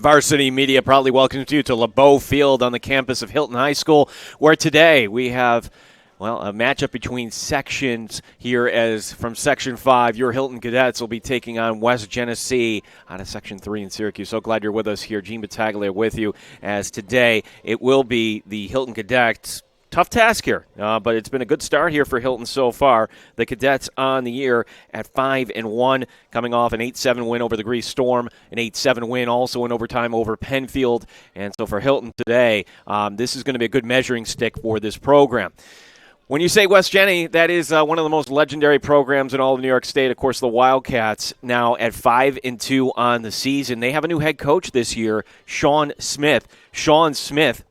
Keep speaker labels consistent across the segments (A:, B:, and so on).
A: Varsity Media proudly welcomes you to Lebeau Field on the campus of Hilton High School, where today we have, a matchup between sections here as from Section 5, your Hilton Cadets will be taking on West Genesee out of Section 3 in Syracuse. So glad you're with us here. Gene Battaglia with you as today it will be the Hilton Cadets. Tough task here, but it's been a good start here for Hilton so far. The Cadets on the year at 5-1, coming off an 8-7 win over the Grease Storm, an 8-7 win also in overtime over Penfield. And so for Hilton today, this is going to be a good measuring stick for this program. When you say West Genny, that is one of the most legendary programs in all of New York State. Of course, the Wildcats now at 5-2 on the season. They have a new head coach this year, Sean Smith. Sean Smith,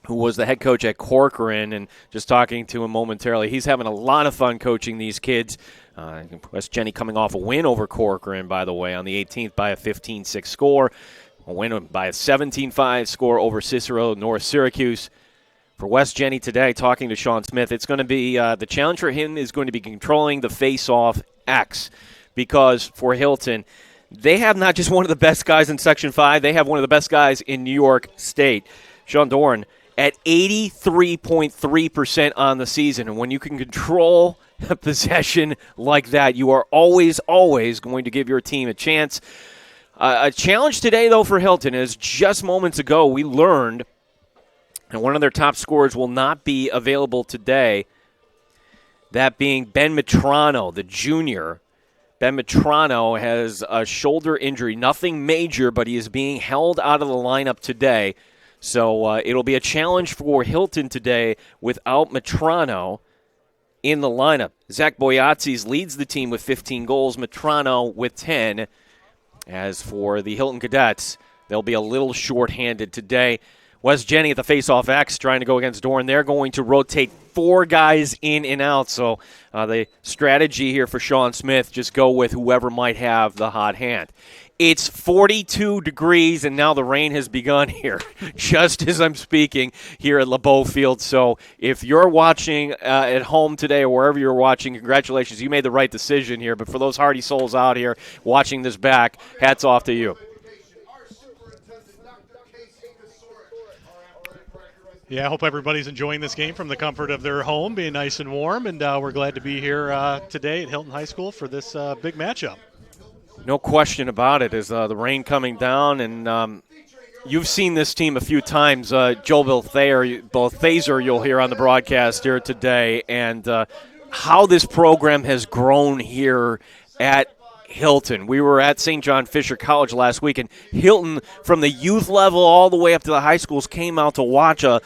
A: who was the head coach at Corcoran, and just talking to him momentarily, he's having a lot of fun coaching these kids. West Genny coming off a win over Corcoran, by the way, on the 18th by a 15-6 score. A win by a 17-5 score over Cicero, North Syracuse. For West Genny today, talking to Sean Smith, it's going to be the challenge for him is going to be controlling the face-off X, because for Hilton, they have not just one of the best guys in Section 5, they have one of the best guys in New York State. Sean Doran at 83.3% on the season. And when you can control a possession like that, you are always going to give your team a chance. A challenge today, though, for Hilton is just moments ago we learned, and one of their top scorers will not be available today, that being Ben Matrano, the junior. Ben Matrano has a shoulder injury, nothing major, but he is being held out of the lineup today. So it'll be a challenge for Hilton today without Matrano in the lineup. Zach Boyatzis leads the team with 15 goals, Matrano with 10. As for the Hilton Cadets, they'll be a little shorthanded today. West Genny at the face-off X trying to go against Doran. They're going to rotate 4 guys in and out. So the strategy here for Sean Smith, just go with whoever might have the hot hand. It's 42 degrees, and now the rain has begun here, just as I'm speaking here at Lebeau Field. So if you're watching at home today or wherever you're watching, congratulations. You made the right decision here. But for those hardy souls out here watching this back, hats off to you.
B: Yeah, I hope everybody's enjoying this game from the comfort of their home, being nice and warm. And we're glad to be here today at Hilton High School for this big matchup.
A: No question about it. Is the rain coming down, and you've seen this team a few times. Joel Balthaser, you'll hear on the broadcast here today, and how this program has grown here at Hilton. We were at St. John Fisher College last week, and Hilton, from the youth level all the way up to the high schools, came out to watch a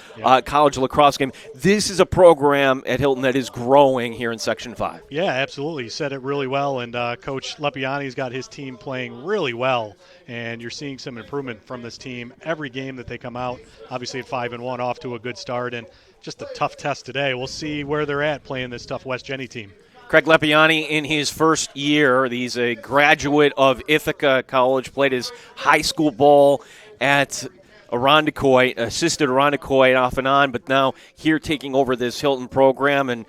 A: college lacrosse game. This is a program at Hilton that is growing here in Section 5.
B: Yeah, absolutely. You said it really well, and Coach Lepiani's got his team playing really well, and you're seeing some improvement from this team every game that they come out. Obviously at 5-1, off to a good start, and just a tough test today. We'll see where they're at playing this tough West Genny team.
A: Craig Lepiani in his first year. He's a graduate of Ithaca College, played his high school ball at Irondequoit, assisted Irondequoit off and on, but now here taking over this Hilton program. And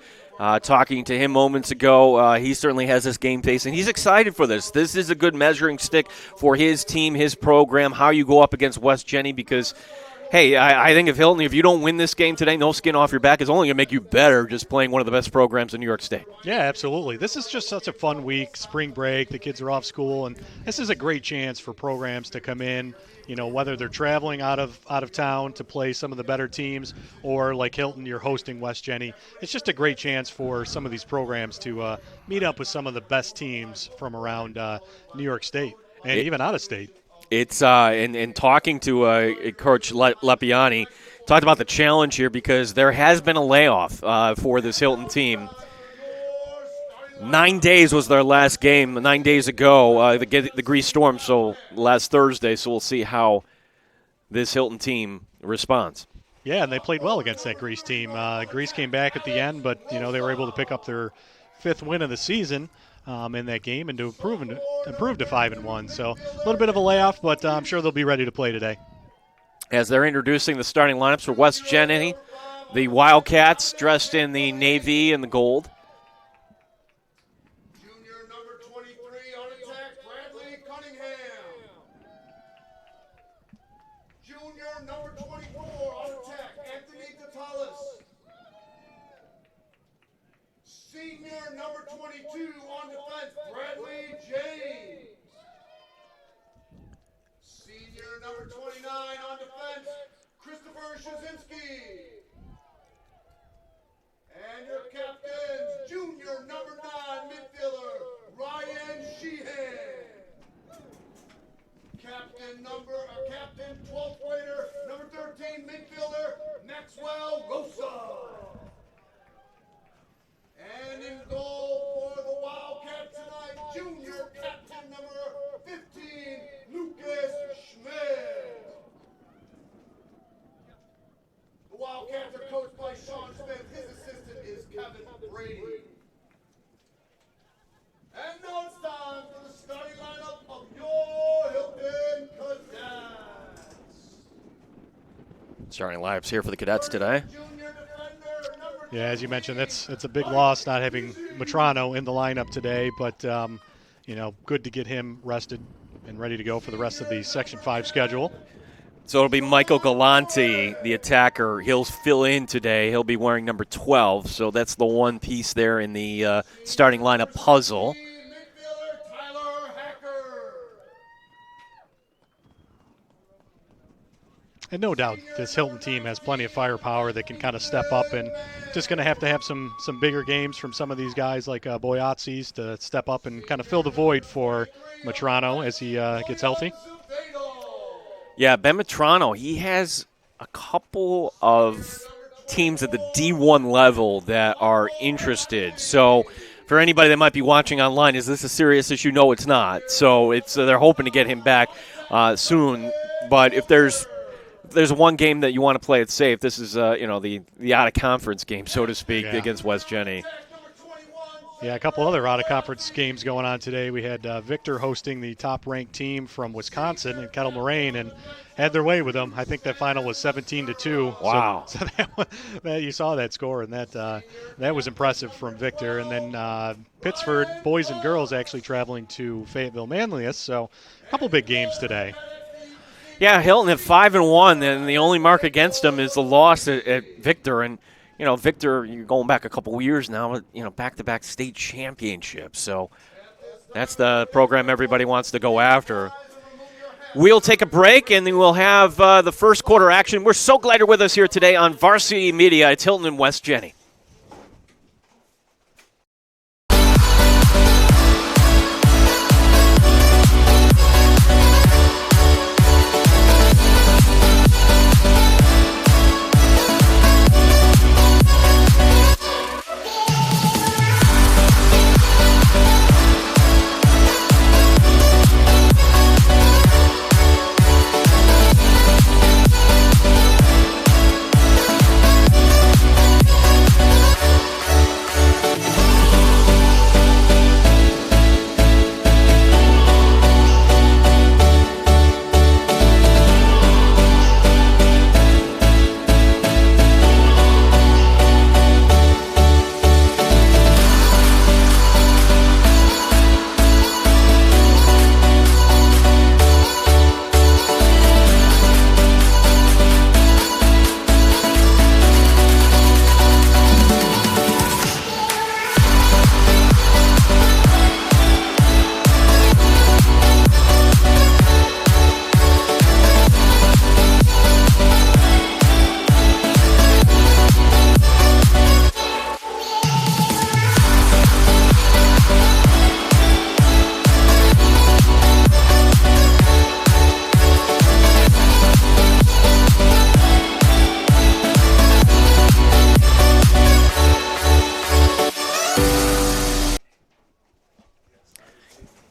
A: talking to him moments ago, he certainly has this game face, and he's excited for this. This is a good measuring stick for his team, his program, how you go up against West Genny, because hey, I think if Hilton, if you don't win this game today, no skin off your back, it's only going to make you better just playing one of the best programs in New York State.
B: Yeah, absolutely. This is just such a fun week, spring break, the kids are off school, and this is a great chance for programs to come in, whether they're traveling out of town to play some of the better teams, or like Hilton, you're hosting West Genny. It's just a great chance for some of these programs to meet up with some of the best teams from around New York State and even out of state.
A: It's in talking to Coach Lepiani, talked about the challenge here because there has been a layoff for this Hilton team. 9 days was their last game 9 days ago, the Grease Storm, so last Thursday, so we'll see how this Hilton team responds.
B: Yeah, and they played well against that Grease team. Grease came back at the end, but they were able to pick up their 5th win of the season in that game and to improve to 5-1. So a little bit of a layoff, but I'm sure they'll be ready to play today.
A: As they're introducing the starting lineups for West Genny, the Wildcats dressed in the navy and the gold.
C: Junior number 24 on attack, Anthony Datalis. Senior number 22 on defense, Bradley James. Senior number 29 on defense, Christopher Shazinski. And your captains, junior number 9 midfielder, Ryan Sheehan. Captain 12th grader, number 13 midfielder, Maxwell Rosa. And in goal for the Wildcats tonight, junior captain number 15, Lucas Schmidt. The Wildcats are coached by Sean Smith. His assistant is Kevin Brady. And now it's time for the starting lineup of your Hilton Cadets.
A: Starting lineups here for the Cadets today.
B: Yeah, as you mentioned, it's a big loss not having Matrano in the lineup today, but good to get him rested and ready to go for the rest of the Section 5 schedule.
A: So it'll be Michael Galante, the attacker. He'll fill in today. He'll be wearing number 12, so that's the one piece there in the starting lineup puzzle.
B: And no doubt this Hilton team has plenty of firepower that can kind of step up, and just going to have some bigger games from some of these guys like Boyatzis to step up and kind of fill the void for Matrano as he gets healthy.
A: Yeah, Ben Matrano, he has a couple of teams at the D1 level that are interested. So for anybody that might be watching online, is this a serious issue? No, it's not. So they're hoping to get him back soon. But if there's one game that you want to play it safe, this is the out-of-conference game, so to speak, against West Genny.
B: Yeah, a couple other out-of-conference games going on today. We had Victor hosting the top-ranked team from Wisconsin in Kettle Moraine and had their way with them. I think that final was 17-2.
A: Wow.
B: So that you saw that score, and that was impressive from Victor. And then Pittsford, boys and girls, actually traveling to Fayetteville Manlius. So a couple big games today.
A: Yeah, Hilton at 5-1, and the only mark against them is the loss at Victor. And Victor, you're going back a couple years now, back-to-back state championships. So that's the program everybody wants to go after. We'll take a break, and then we'll have the first quarter action. We're so glad you're with us here today on Varsity Media. It's Hilton and West Genny.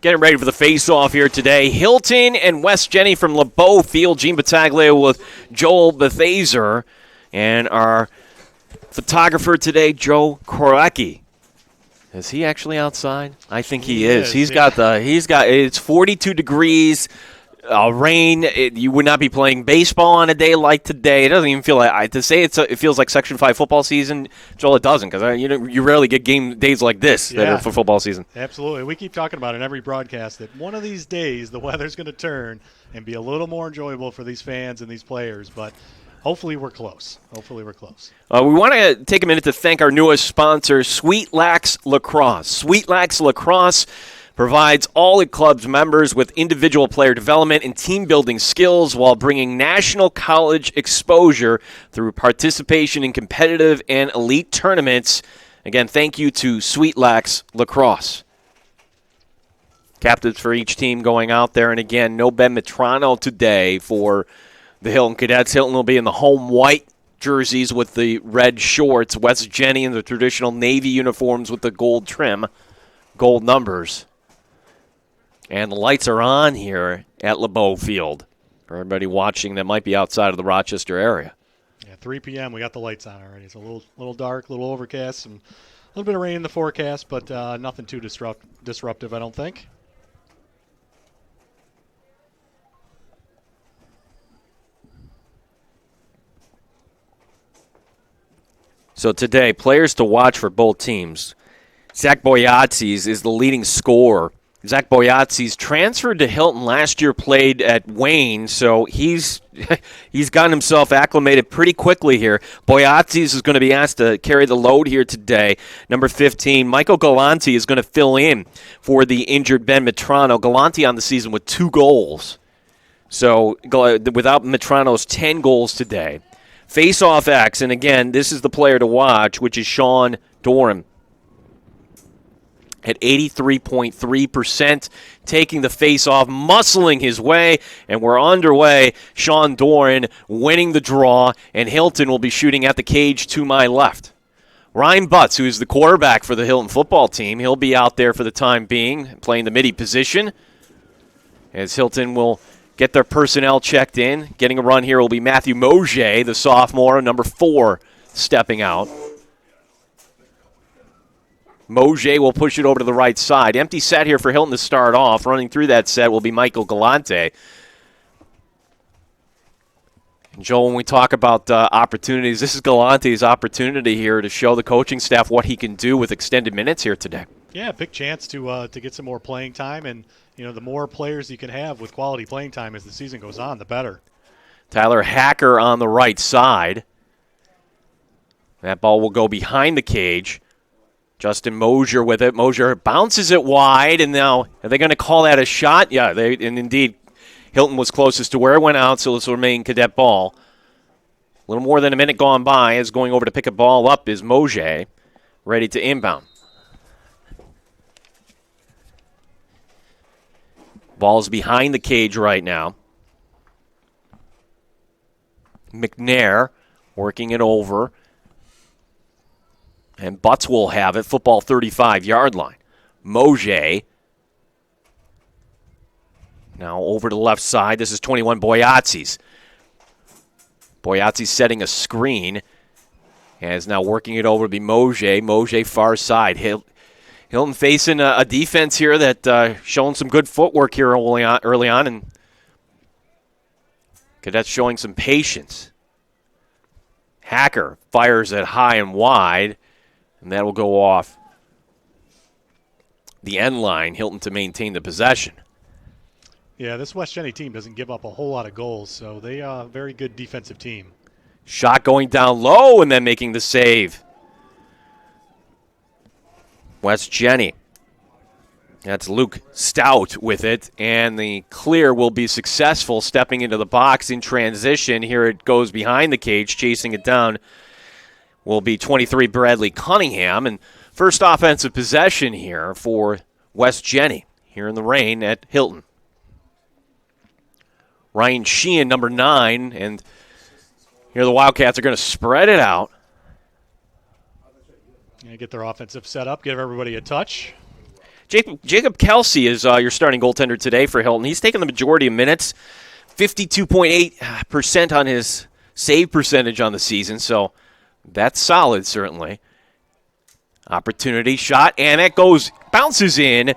A: Getting ready for the face-off here today. Hilton and West Genny from Lebeau Field. Gene Battaglia with Joel Bethazer. And our photographer today, Joe Korecki. Is he actually outside? I think he is. It's 42 degrees. Rain, you would not be playing baseball on a day like today. It doesn't even feel like to say it feels like Section 5 football season. Joel, it doesn't, because you rarely get game days like this that are for football season.
B: Absolutely. We keep talking about it in every broadcast that one of these days the weather's going to turn and be a little more enjoyable for these fans and these players, but hopefully we're close.
A: We want to take a minute to thank our newest sponsor, Sweet Lax Lacrosse. Sweet Lax Lacrosse provides all the club's members with individual player development and team-building skills while bringing national college exposure through participation in competitive and elite tournaments. Again, thank you to Sweet Lax Lacrosse. Captives for each team going out there. And again, no Ben Metrano today for the Hilton Cadets. Hilton will be in the home white jerseys with the red shorts. Wes Genny in the traditional navy uniforms with the gold trim, gold numbers. And the lights are on here at Lebeau Field for everybody watching that might be outside of the Rochester area.
B: Yeah, 3 p.m. We got the lights on already. It's a little dark, a little overcast, and a little bit of rain in the forecast, but nothing too disruptive, I don't think.
A: So today, players to watch for both teams. Zach Boyatzis is the leading scorer. Zach Boyatzis transferred to Hilton last year, played at Wayne, so he's gotten himself acclimated pretty quickly here. Boyatzis is going to be asked to carry the load here today. Number 15, Michael Galante is going to fill in for the injured Ben Metrano. Galante on the season with 2 goals. So without Metrano's 10 goals today. Face-off X, and again, this is the player to watch, which is Sean Doran. At 83.3%, taking the face-off, muscling his way, and we're underway. Sean Doran winning the draw, and Hilton will be shooting at the cage to my left. Ryan Butts, who is the quarterback for the Hilton football team, he'll be out there for the time being, playing the midi position, as Hilton will get their personnel checked in. Getting a run here will be Matthew Moget, the sophomore, number 4, stepping out. Moget will push it over to the right side. Empty set here for Hilton to start off. Running through that set will be Michael Galante. And Joel, when we talk about opportunities, this is Galante's opportunity here to show the coaching staff what he can do with extended minutes here today.
B: Yeah, big chance to get some more playing time, and the more players you can have with quality playing time as the season goes on, the better.
A: Tyler Hacker on the right side. That ball will go behind the cage. Justin Mosier with it. Mosier bounces it wide, and now are they going to call that a shot? Yeah, and indeed, Hilton was closest to where it went out, so this will remain cadet ball. A little more than a minute gone by as going over to pick a ball up is Moget, ready to inbound. Ball's behind the cage right now. McNair working it over. And Butts will have it, football 35-yard line. Moget now over to the left side. This is 21 Boyatzis. Boyatzis setting a screen. And is now working it over to be Moget. Moget far side. Hilton facing a defense here that showing some good footwork here early on. And Cadets showing some patience. Hacker fires it high and wide. And that will go off the end line. Hilton to maintain the possession.
B: Yeah, this West Genny team doesn't give up a whole lot of goals, so they are a very good defensive team.
A: Shot going down low and then making the save. West Genny. That's Luke Stout with it, and the clear will be successful, stepping into the box in transition. Here it goes behind the cage, chasing it down. Will be 23 Bradley Cunningham, and first offensive possession here for West Genny here in the rain at Hilton. Ryan Sheehan, number 9, and here the Wildcats are going to spread it out.
B: Get their offensive set up, give everybody a touch.
A: Jacob Kelsey is your starting goaltender today for Hilton. He's taken the majority of minutes, 52.8% on his save percentage on the season, so that's solid, certainly. Opportunity shot, and it bounces in.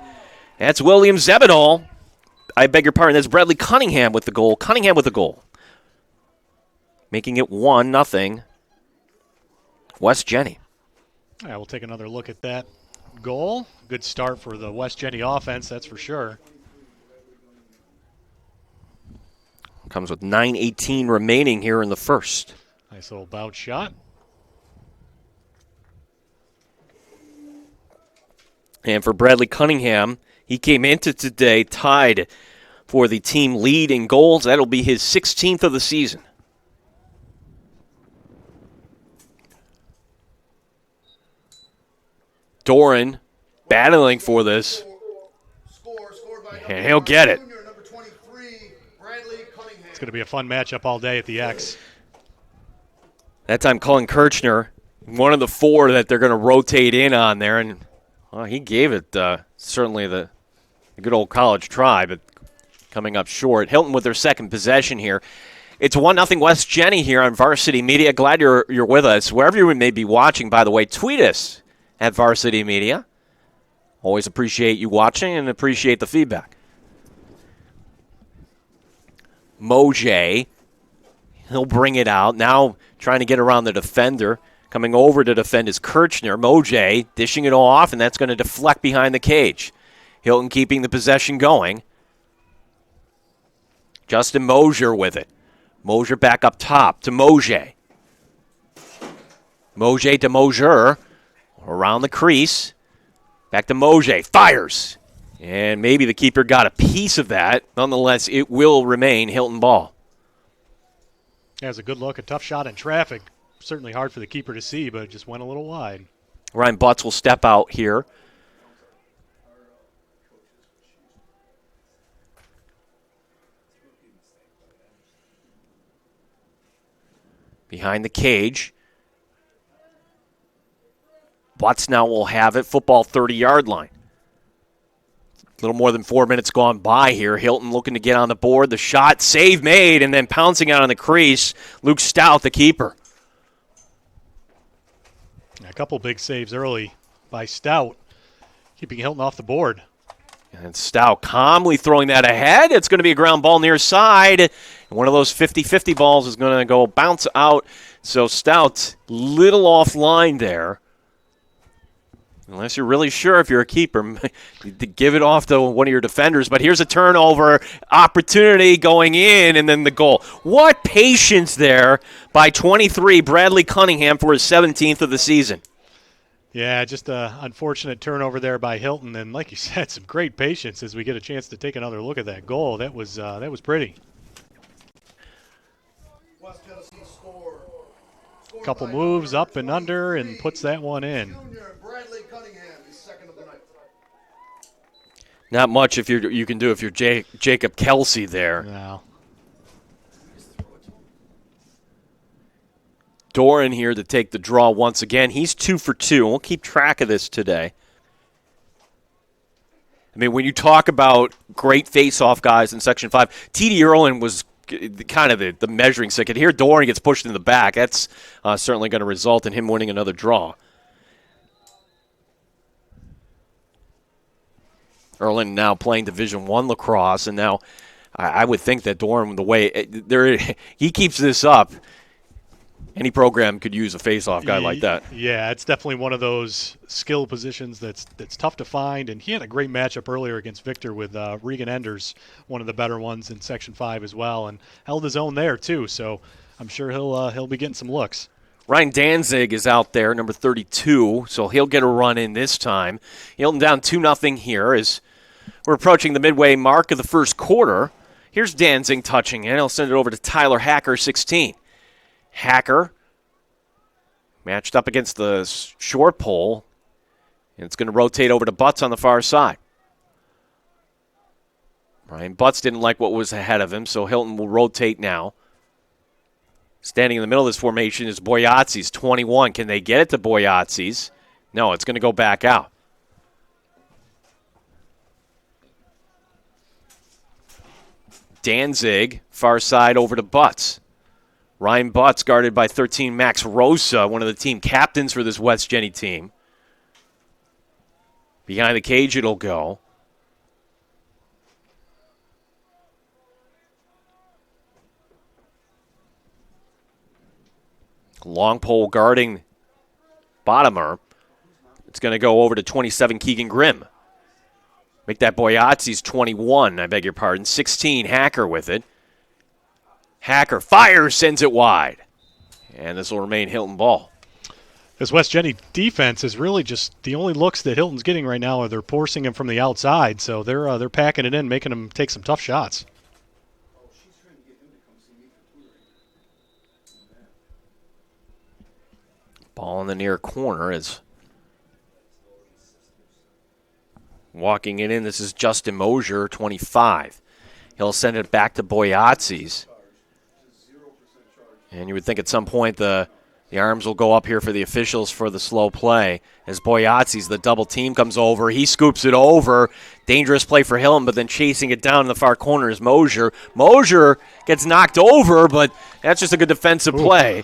A: That's William Zebedol. I beg your pardon. That's Bradley Cunningham with the goal. Cunningham with the goal. Making it 1-0. West Genny.
B: Yeah, we'll take another look at that goal. Good start for the West Genny offense, that's for sure.
A: Comes with 9:18 remaining here in the first.
B: Nice little bout shot.
A: And for Bradley Cunningham, he came into today tied for the team lead in goals. That'll be his 16th of the season. Doran battling for this. And he'll get it.
B: It's going to be a fun matchup all day at the X.
A: That time Cullen Kirchner, one of the four that they're going to rotate in on there. And well, he gave it certainly the good old college try, but coming up short. Hilton with their second possession here. It's 1-0 West Genny here on Varsity Media. Glad you're with us. Wherever you may be watching, by the way, tweet us at Varsity Media. Always appreciate you watching and appreciate the feedback. Mojay, he'll bring it out. Now trying to get around the defender. Coming over to defend is Kirchner. Mojay dishing it off, and that's going to deflect behind the cage. Hilton keeping the possession going. Justin Mosier with it. Mosier back up top to Mojay. Mojay to Mosier. Around the crease. Back to Mojay. Fires. And maybe the keeper got a piece of that. Nonetheless, it will remain Hilton ball.
B: Has a good look. A tough shot in traffic. Certainly hard for the keeper to see, but it just went a little wide.
A: Ryan Butts will step out here. Behind the cage. Butts now will have it. Football 30-yard line. A little more than 4 minutes gone by here. Hilton looking to get on the board. The shot, save made, and then pouncing out on the crease. Luke Stout, the keeper.
B: A couple big saves early by Stout, keeping Hilton off the board.
A: And Stout calmly throwing that ahead. It's going to be a ground ball near side. And one of those 50-50 balls is going to go bounce out. So Stout, little offline there. Unless you're really sure if you're a keeper, give it off to one of your defenders. But here's a turnover opportunity going in, and then the goal. What patience there by 23, Bradley Cunningham, for his 17th of the season.
B: Yeah, just an unfortunate turnover there by Hilton. And like you said, some great patience as we get a chance to take another look at that goal. That was pretty. Couple moves up and under and puts that one in.
A: Not much if you can do if you're Jacob Kelsey there.
B: No.
A: Doran here to take the draw once again. He's 2 for 2. We'll keep track of this today. I mean, when you talk about great face-off guys in Section 5, T.D. Erlin was kind of the measuring stick. And here Doran gets pushed in the back. That's certainly going to result in him winning another draw. Erlin now playing Division I lacrosse, and now I would think that Doran, the way he keeps this up, any program could use a face-off guy like that.
B: Yeah, it's definitely one of those skill positions that's tough to find, and he had a great matchup earlier against Victor with Regan Enders, one of the better ones in Section 5 as well, and held his own there too, so I'm sure he'll be getting some looks.
A: Ryan Danzig is out there, number 32, so he'll get a run in this time. Hilton down 2-0 here as we're approaching the midway mark of the first quarter. Here's Danzig touching in. He'll send it over to Tyler Hacker, 16. Hacker matched up against the short pole, and it's going to rotate over to Butts on the far side. Ryan Butts didn't like what was ahead of him, so Hilton will rotate now. Standing in the middle of this formation is Boyatzis, 21. Can they get it to Boyatzis? No, it's going to go back out. Danzig, far side over to Butts. Ryan Butts guarded by 13, Max Rosa, one of the team captains for this West Genny team. Behind the cage it'll go. Long pole guarding Bottomer. It's going to go over to 27, Keegan Grimm. Make that Boyatzis 21, I beg your pardon. 16, Hacker with it. Hacker fires, sends it wide. And this will remain Hilton ball.
B: This West Genny defense is really just the only looks that Hilton's getting right now are they're forcing him from the outside, so they're packing it in, making him take some tough shots.
A: Ball in the near corner is walking it in. This is Justin Mosier, 25. He'll send it back to Boyatzis. And you would think at some point the arms will go up here for the officials for the slow play. As Boyatzis, the double team comes over. He scoops it over. Dangerous play for Hilton, but then chasing it down in the far corner is Mosier. Mosier gets knocked over, but that's just a good defensive play.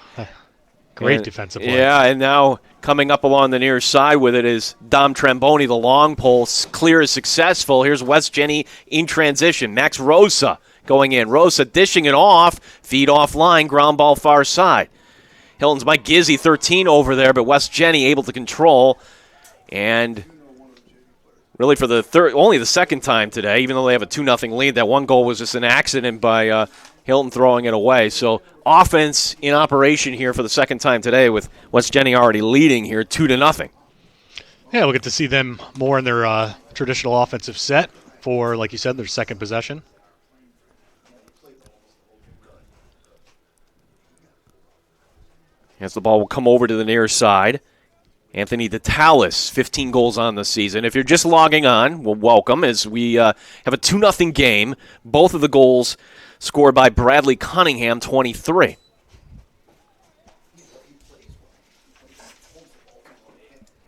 B: Great defensive play.
A: Yeah, and now coming up along the near side with it is Dom Tramboni, the long pole. Clear is successful. Here's West Genny in transition. Max Rosa going in. Rosa dishing it off. Feed offline. Ground ball far side. Hilton's Mike Gizzy, 13 over there, but West Genny able to control. And really for only the second time today, even though they have a 2-0 lead, that one goal was just an accident by Hilton throwing it away. So offense in operation here for the second time today with West Genny already leading here 2-0.
B: Yeah, we'll get to see them more in their traditional offensive set for, like you said, their second possession.
A: As the ball will come over to the near side. Anthony DeTalis, 15 goals on the season. If you're just logging on, well, welcome as we have a 2-0 game. Both of the goals scored by Bradley Cunningham, 23.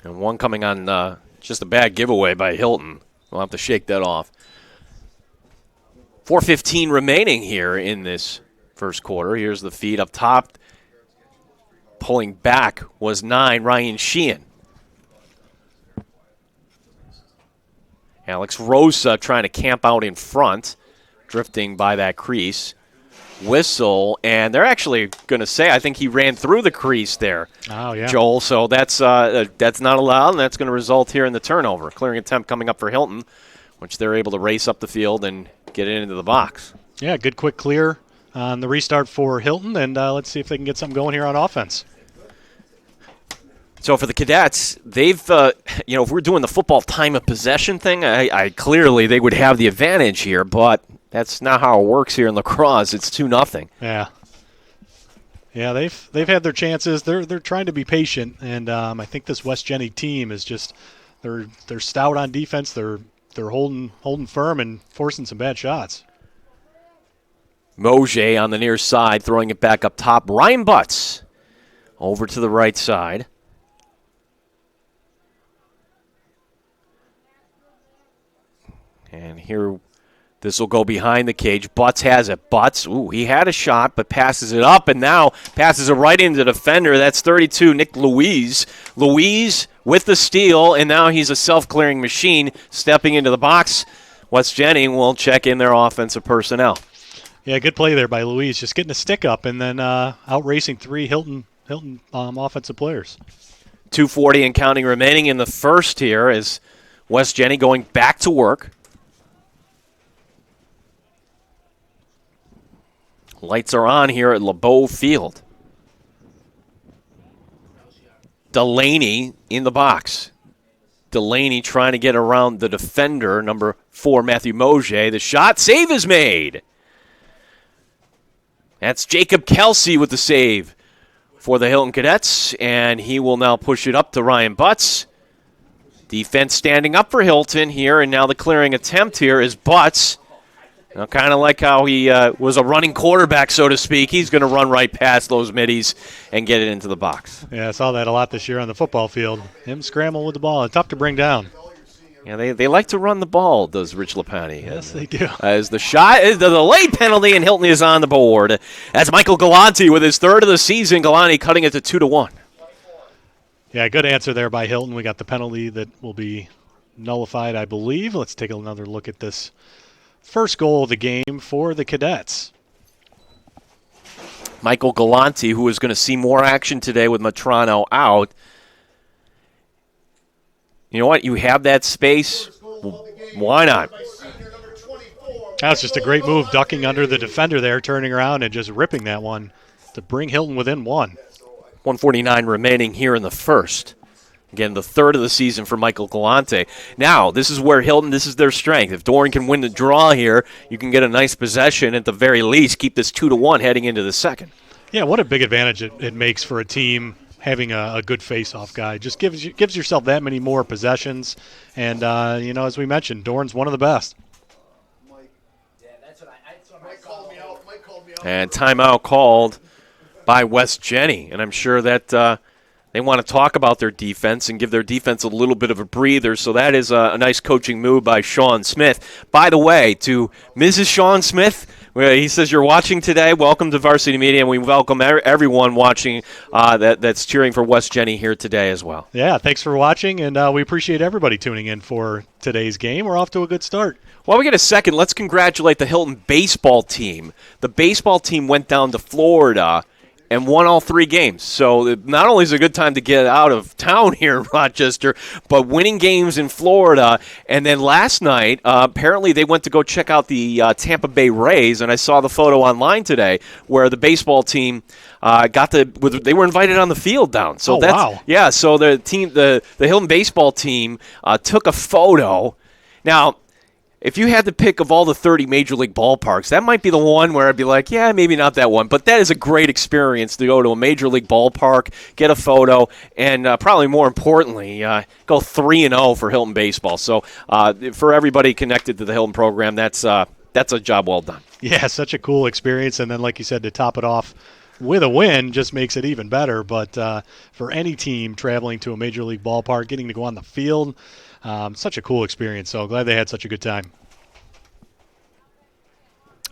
A: And one coming on just a bad giveaway by Hilton. We'll have to shake that off. 4:15 remaining here in this first quarter. Here's the feed up top. Pulling back was 9, Ryan Sheehan. Alex Rosa trying to camp out in front, drifting by that crease. Whistle, and they're actually going to say, I think he ran through the crease there, Joel. So that's not allowed, and that's going to result here in the turnover. Clearing attempt coming up for Hilton, which they're able to race up the field and get it into the box. Yeah,
B: good quick clear on the restart for Hilton, and let's see if they can get something going here on offense.
A: So for the Cadets, they've, if we're doing the football time of possession thing, I clearly they would have the advantage here, but that's not how it works here in Lacrosse. It's 2-0.
B: Yeah. Yeah, they've had their chances. They're trying to be patient, and I think this West Genny team is just they're stout on defense. They're holding firm and forcing some bad shots.
A: Mosier on the near side, throwing it back up top. Ryan Butts over to the right side. And here, this will go behind the cage. Butts has it. Butts, he had a shot, but passes it up, and now passes it right into the defender. That's 32, Nick Louise. Louise with the steal, and now he's a self-clearing machine stepping into the box. West Genny will check in their offensive personnel.
B: Yeah, good play there by Louise, just getting a stick up and then out racing 3 Hilton offensive players.
A: 2:40 and counting remaining in the first here as West Genny going back to work. Lights are on here at Lebeau Field. Delaney in the box. Delaney trying to get around the defender, number 4, Matthew Mosier. The shot, save is made. That's Jacob Kelsey with the save for the Hilton Cadets, and he will now push it up to Ryan Butts. Defense standing up for Hilton here, and now the clearing attempt here is Butts. Kind of like how he was a running quarterback, so to speak. He's going to run right past those middies and get it into the box.
B: Yeah, I saw that a lot this year on the football field. Him scramble with the ball. It's tough to bring down.
A: Yeah, they like to run the ball, does Rich Lapani.
B: Yes, they do.
A: As the shot, the late penalty, and Hilton is on the board. That's Michael Galante with his third of the season. Galante cutting it to 2-1.
B: Yeah, good answer there by Hilton. We got the penalty that will be nullified, I believe. Let's take another look at this first goal of the game for the Cadets.
A: Michael Galante, who is going to see more action today with Matrano out. You know what? You have that space. Why not?
B: That's just a great move, ducking under the defender there, turning around and just ripping that one to bring Hilton within one.
A: 1:49 remaining here in the first. Again, the third of the season for Michael Galante. Now, this is where Hilton, this is their strength. If Doran can win the draw here, you can get a nice possession at the very least, keep this 2-1 heading into the second.
B: Yeah, what a big advantage it makes for a team having a good face-off guy. Just gives yourself that many more possessions. And, as we mentioned, Doran's one of the best.
A: And timeout called by West Genny. And I'm sure that they want to talk about their defense and give their defense a little bit of a breather. So that is a nice coaching move by Sean Smith. By the way, to Mrs. Sean Smith, he says you're watching today. Welcome to Varsity Media, and we welcome everyone watching that's cheering for West Genny here today as well.
B: Yeah, thanks for watching, and we appreciate everybody tuning in for today's game. We're off to a good start.
A: While we get a second, let's congratulate the Hilton baseball team. The baseball team went down to Florida and won all 3 games. So not only is it a good time to get out of town here in Rochester, but winning games in Florida. And then last night, apparently they went to go check out the Tampa Bay Rays, and I saw the photo online today where the baseball team they were invited on the field down. So
B: wow.
A: Yeah, so the Hilton baseball team took a photo. Now, if you had to pick of all the 30 Major League ballparks, that might be the one where I'd be like, yeah, maybe not that one. But that is a great experience to go to a Major League ballpark, get a photo, and probably more importantly, go 3-0 for Hilton baseball. So for everybody connected to the Hilton program, that's a job well done.
B: Yeah, such a cool experience. And then, like you said, to top it off with a win just makes it even better. But for any team traveling to a Major League ballpark, getting to go on the field, such a cool experience. So glad they had such a good time.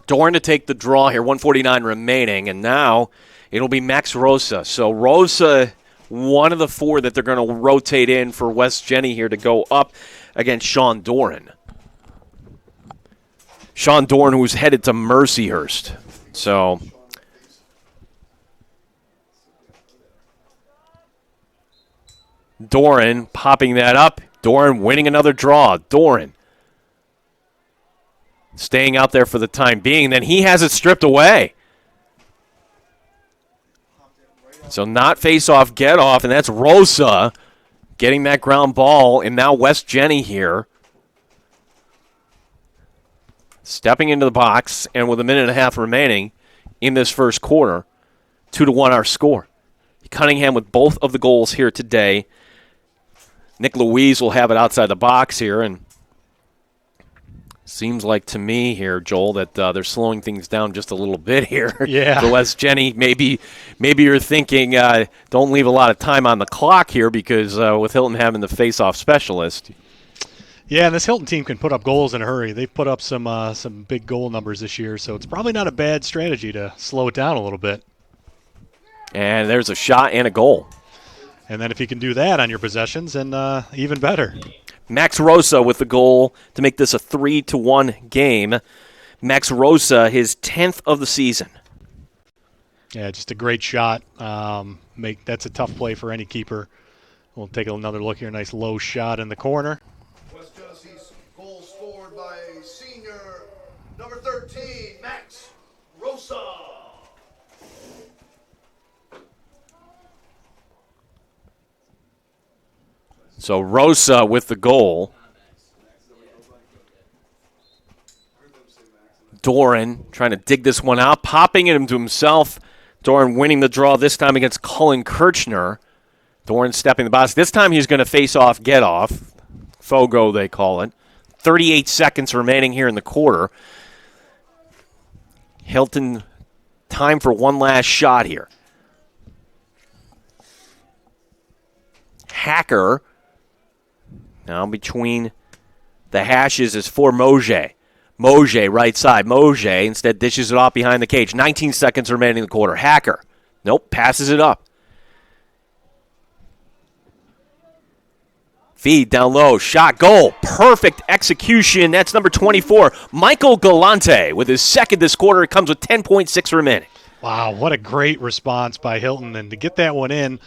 A: Doran to take the draw here, 1:49 remaining, and now it'll be Max Rosa. So Rosa, one of the 4 that they're going to rotate in for West Genny here to go up against Sean Doran. Sean Doran, who's headed to Mercyhurst. So Doran popping that up. Doran winning another draw. Doran staying out there for the time being. Then he has it stripped away. So not face off, get off, and that's Rosa getting that ground ball. And now West Genny here stepping into the box, and with a minute and a half remaining in this first quarter, 2-1 our score. Cunningham with both of the goals here today. Nick Louise will have it outside the box here, and seems like to me here, Joel, that they're slowing things down just a little bit here.
B: Yeah.
A: So West Genny, maybe you're thinking don't leave a lot of time on the clock here because with Hilton having the face-off specialist.
B: Yeah, and this Hilton team can put up goals in a hurry. They've put up some big goal numbers this year, so it's probably not a bad strategy to slow it down a little bit.
A: And there's a shot and a goal.
B: And then if you can do that on your possessions, then even better.
A: Max Rosa with the goal to make this a 3-1 game. Max Rosa, his 10th of the season.
B: Yeah, just a great shot. That's a tough play for any keeper. We'll take another look here. Nice low shot in the corner.
C: West Tennessee's goal scored by senior number 13, Max Rosa.
A: So Rosa with the goal. Doran trying to dig this one out, popping it into himself. Doran winning the draw this time against Cullen Kirchner. Doran stepping the box. This time he's going to face off, get off. Fogo, they call it. 38 seconds remaining here in the quarter. Hilton, time for one last shot here. Hacker. Now between the hashes is for Moje. Moje, right side. Moje instead dishes it off behind the cage. 19 seconds remaining in the quarter. Hacker. Nope, passes it up. Feed down low. Shot, goal. Perfect execution. That's number 24, Michael Galante. With his second this quarter, it comes with 10.6 remaining.
B: Wow, what a great response by Hilton. And to get that one in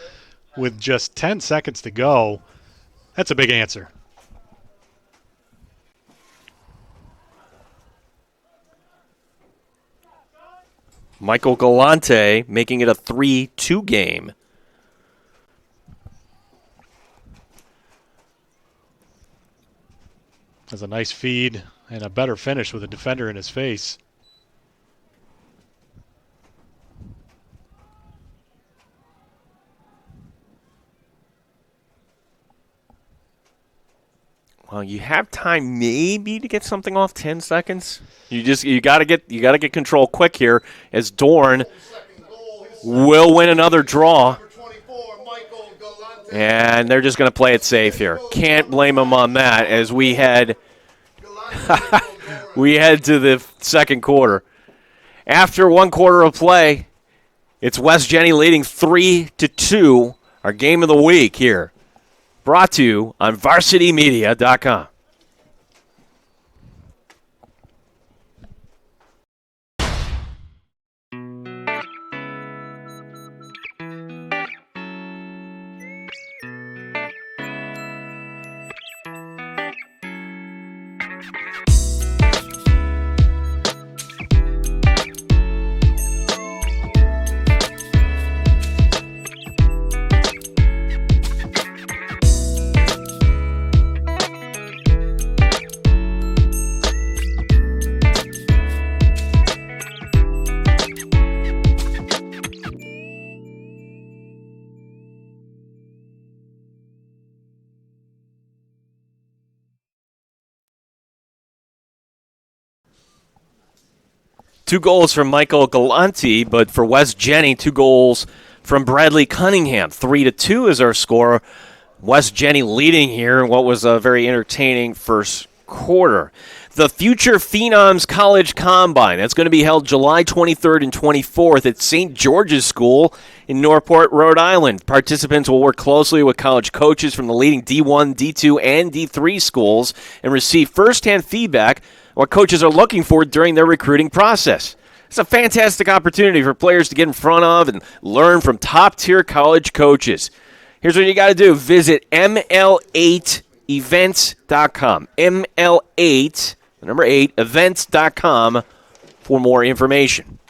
B: with just 10 seconds to go, that's a big answer.
A: Michael Galante making it a 3-2 game.
B: That's a nice feed and a better finish with a defender in his face.
A: Well, you have time maybe to get something off 10 seconds. You got to get control quick here as Doran will win another draw. And they're just going to play it safe here. Can't blame them on that as we head to the second quarter. After 1 quarter of play, it's West Genny leading 3-2. Our game of the week here. Brought to you on varsitymedia.com. Two goals from Michael Galante, but for West Genny, 2 goals from Bradley Cunningham. 3-2 is our score. West Genny leading here in what was a very entertaining first quarter. The Future Phenoms College Combine. That's going to be held July 23rd and 24th at St. George's School in Northport, Rhode Island. Participants will work closely with college coaches from the leading D1, D2, and D3 schools and receive firsthand feedback what coaches are looking for during their recruiting process. It's a fantastic opportunity for players to get in front of and learn from top-tier college coaches. Here's what you got to do. Visit ML8events.com. ML8, the number 8, events.com for more information.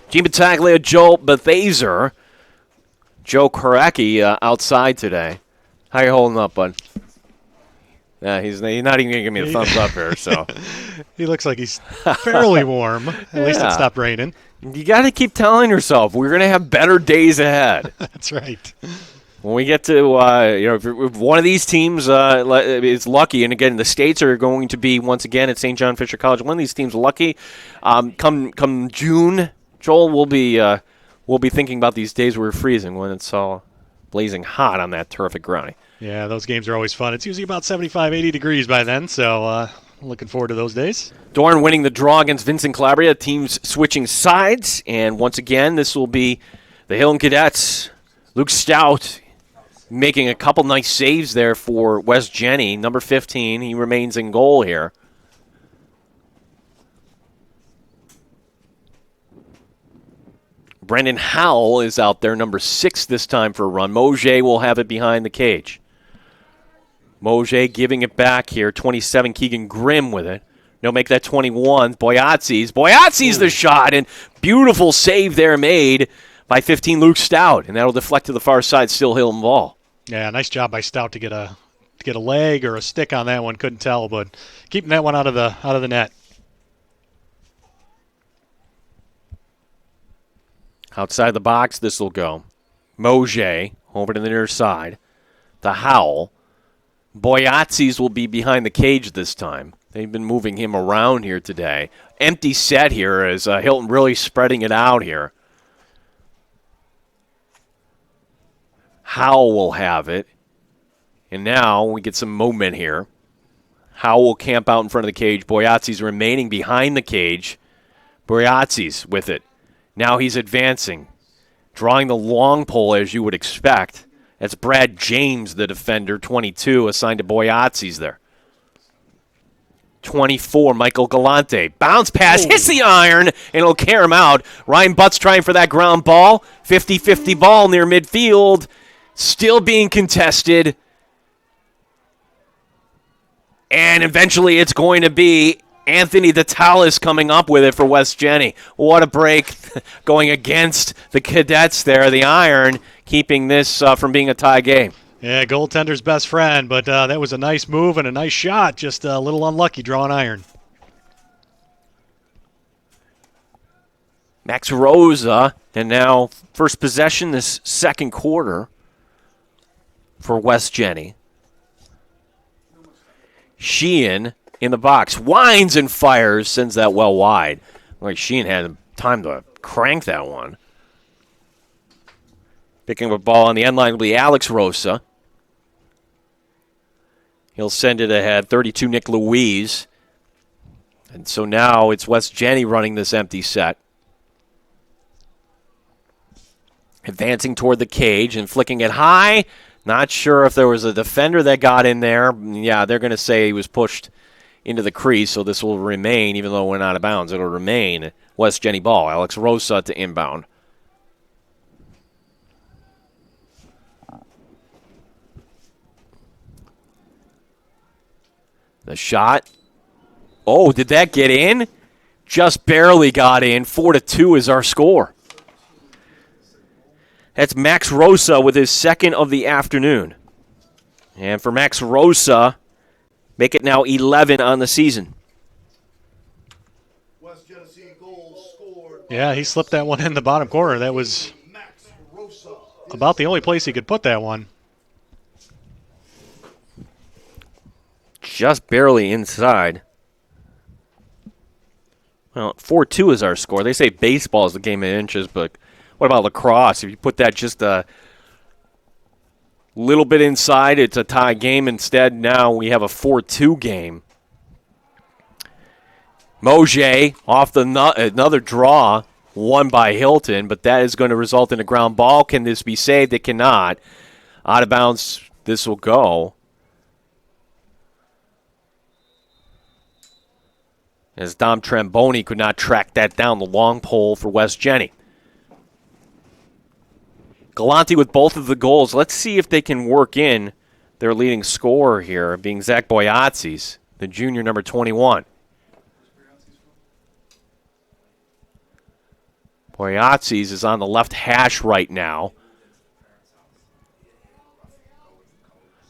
A: Gene Battaglia, Joel Bethazer, Joe Koracki outside today. How you holding up, bud? Yeah, he's not even going to give me a thumbs up here. So
B: He looks like he's fairly warm. At least it stopped raining.
A: You got to keep telling yourself we're going to have better days ahead.
B: That's right.
A: When we get to, if one of these teams is lucky, and again, the states are going to be, once again, at St. John Fisher College, one of these teams lucky, come June, Joel, we'll be thinking about these days where we're freezing when it's all blazing hot on that terrific ground.
B: Yeah, those games are always fun. It's usually about 75, 80 degrees by then, so looking forward to those days.
A: Doran winning the draw against Vincent Calabria, teams switching sides, and once again, this will be the Hilton Cadets. Luke Stout making a couple nice saves there for West Genny. Number 15, he remains in goal here. Brendan Howell is out there, number 6 this time for a run. Mojay will have it behind the cage. Mojay giving it back here. 27, Keegan Grimm with it. No, make that 21. Boyatzis. The shot, and beautiful save there made by 15, Luke Stout, and that'll deflect to the far side, still Hilton ball.
B: Yeah, nice job by Stout to get a leg or a stick on that one. Couldn't tell, but keeping that one out of the net.
A: Outside the box, this will go. Mojay over to the near side. To Howell. Boyatzis will be behind the cage this time. They've been moving him around here today. Empty set here as Hilton really spreading it out here. Howell will have it. And now we get some movement here. Howell will camp out in front of the cage. Boyatzis remaining behind the cage. Boyatzis with it. Now he's advancing. Drawing the long pole as you would expect. That's Brad James, the defender, 22, assigned to Boyatzis there. 24, Michael Galante. Bounce pass, hits the iron, and it'll carry him out. Ryan Butts trying for that ground ball. 50-50 ball near midfield. Still being contested. And eventually it's going to be Anthony Detalis coming up with it for West Genny. What a break going against the Cadets there. The iron keeping this from being a tie game.
B: Yeah, goaltender's best friend, but that was a nice move and a nice shot. Just a little unlucky drawing iron.
A: Max Rosa, and now first possession this second quarter for West Genny. Sheehan in the box, winds and fires, sends that well wide. Like Sheehan had time to crank that one. Picking up a ball on the end line will be Alex Rosa. He'll send it ahead, 32 Nick Louise. And so now it's West Genny running this empty set. Advancing toward the cage and flicking it high. Not sure if there was a defender that got in there. Yeah, they're going to say he was pushed into the crease, so this will remain, even though it went out of bounds, it'll remain West Genny ball. Alex Rosa to inbound. The shot. Oh, did that get in? Just barely got in. 4-2 is our score. That's Max Rosa with his second of the afternoon. And for Max Rosa, make it now 11 on the season.
C: West Genesee goals scored.
B: Yeah, he slipped that one in the bottom corner. That was
C: Max Rosa.
B: about the only place he could put that one.
A: Just barely inside. Well, 4-2 is our score. They say baseball is the game in inches, but what about lacrosse? If you put that just a little bit inside, it's a tie game. Instead, now we have a 4-2 game. Mojay off another draw, won by Hilton, but that is going to result in a ground ball. Can this be saved? It cannot. Out of bounds, this will go. As Dom Tramboni could not track that down, the long pole for West Genny. Galante with both of the goals. Let's see if they can work in their leading scorer here, being Zach Boyatzis, the junior, number 21. Boyatzis is on the left hash right now.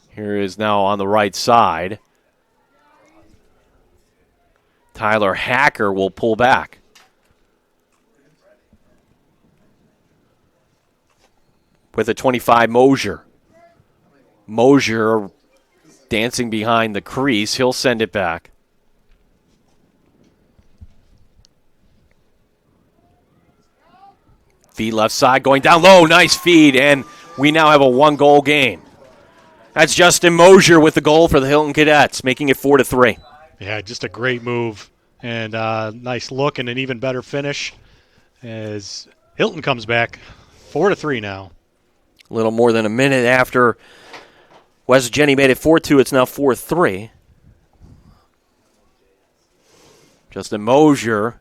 A: Here is now on the right side. Tyler Hacker will pull back. With a 25, Mosier. Mosier dancing behind the crease. He'll send it back. Feed left side, going down low. Nice feed, and we now have a one-goal game. That's Justin Mosier with the goal for the Hilton Cadets, making it 4-3.
B: Yeah, just a great move and nice look and an even better finish as Hilton comes back 4-3 now.
A: A little more than a minute after West Genny made it 4-2, it's now 4-3. Justin Mosier.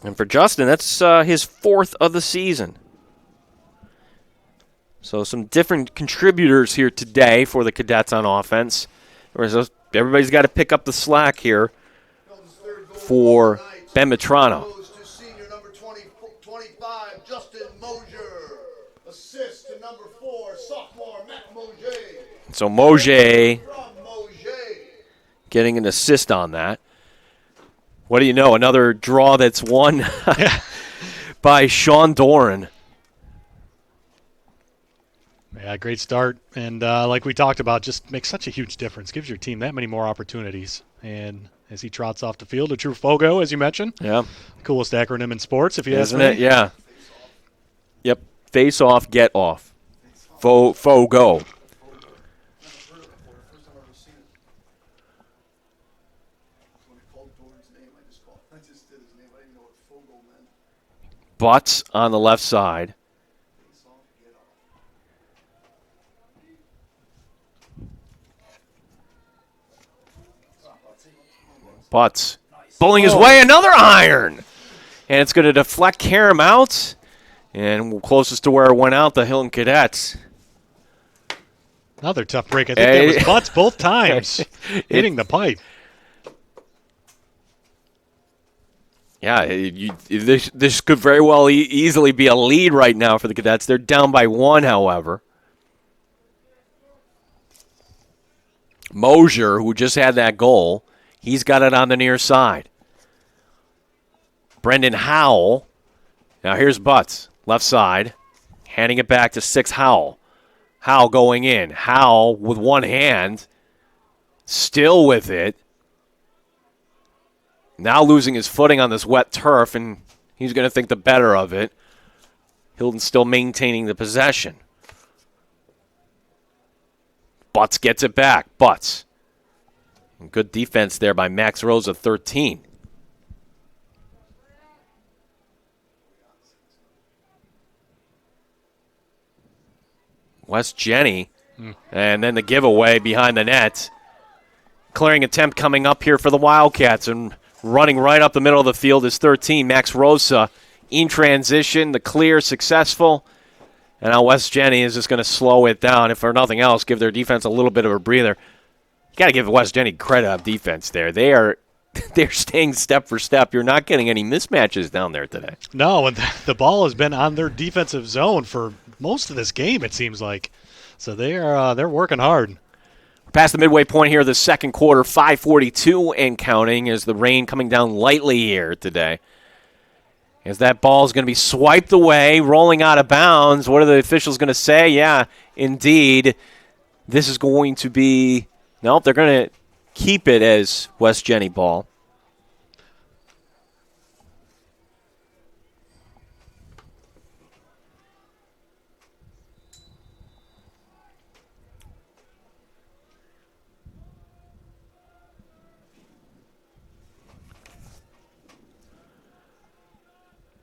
A: And for Justin, that's his fourth of the season. So some different contributors here today for the Cadets on offense. Everybody's got to pick up the slack here for Ben Matrano.
C: Goes to senior number 25, Justin Mosier. Assist to number 4, sophomore Matt Mosier.
A: So Mosier
C: From Mosier.
A: getting an assist on that. What do you know? Another draw that's won by Sean Doran.
B: Yeah, great start. And like we talked about, just makes such a huge difference. Gives your team that many more opportunities. And as he trots off the field, a true FOGO, as you mentioned.
A: Yeah.
B: Coolest acronym in sports, if you ask
A: Isn't
B: me.
A: it? Yeah. Yep. Face off, get off. FOGO. Butts on the left Butts bowling his way, another iron. And it's going to deflect Karam out. And closest to where it went out, the Hilton Cadets.
B: Another tough break. I think it was Butts both times hitting the pipe.
A: Yeah, this could very well easily be a lead right now for the Cadets. They're down by 1, however. Mosier, who just had that goal, he's got it on the near side. Brendan Howell. Now here's Butts, left side, handing it back to 6 Howell. Howell going in. Howell with one hand, still with it. Now losing his footing on this wet turf, and he's going to think the better of it. Hilton still maintaining the possession. Butts gets it back. Butts. And good defense there by Max Rosa, 13. West Jeni. And then the giveaway behind the net. Clearing attempt coming up here for the Wildcats, and running right up the middle of the field is 13, Max Rosa. In transition, the clear successful. And now West Jeni is just going to slow it down. If for nothing else, give their defense a little bit of a breather. You got to give West Jeni credit on defense there. They're staying step for step. You're not getting any mismatches down there today.
B: No, and the ball has been on their defensive zone for most of this game, it seems like. So they're working hard.
A: Past the midway point here of the second quarter, 5:42 and counting, as the rain coming down lightly here today. As that ball is going to be swiped away, rolling out of bounds. What are the officials going to say? Yeah, indeed, this is going to be... Nope, they're going to keep it as West Jeni ball.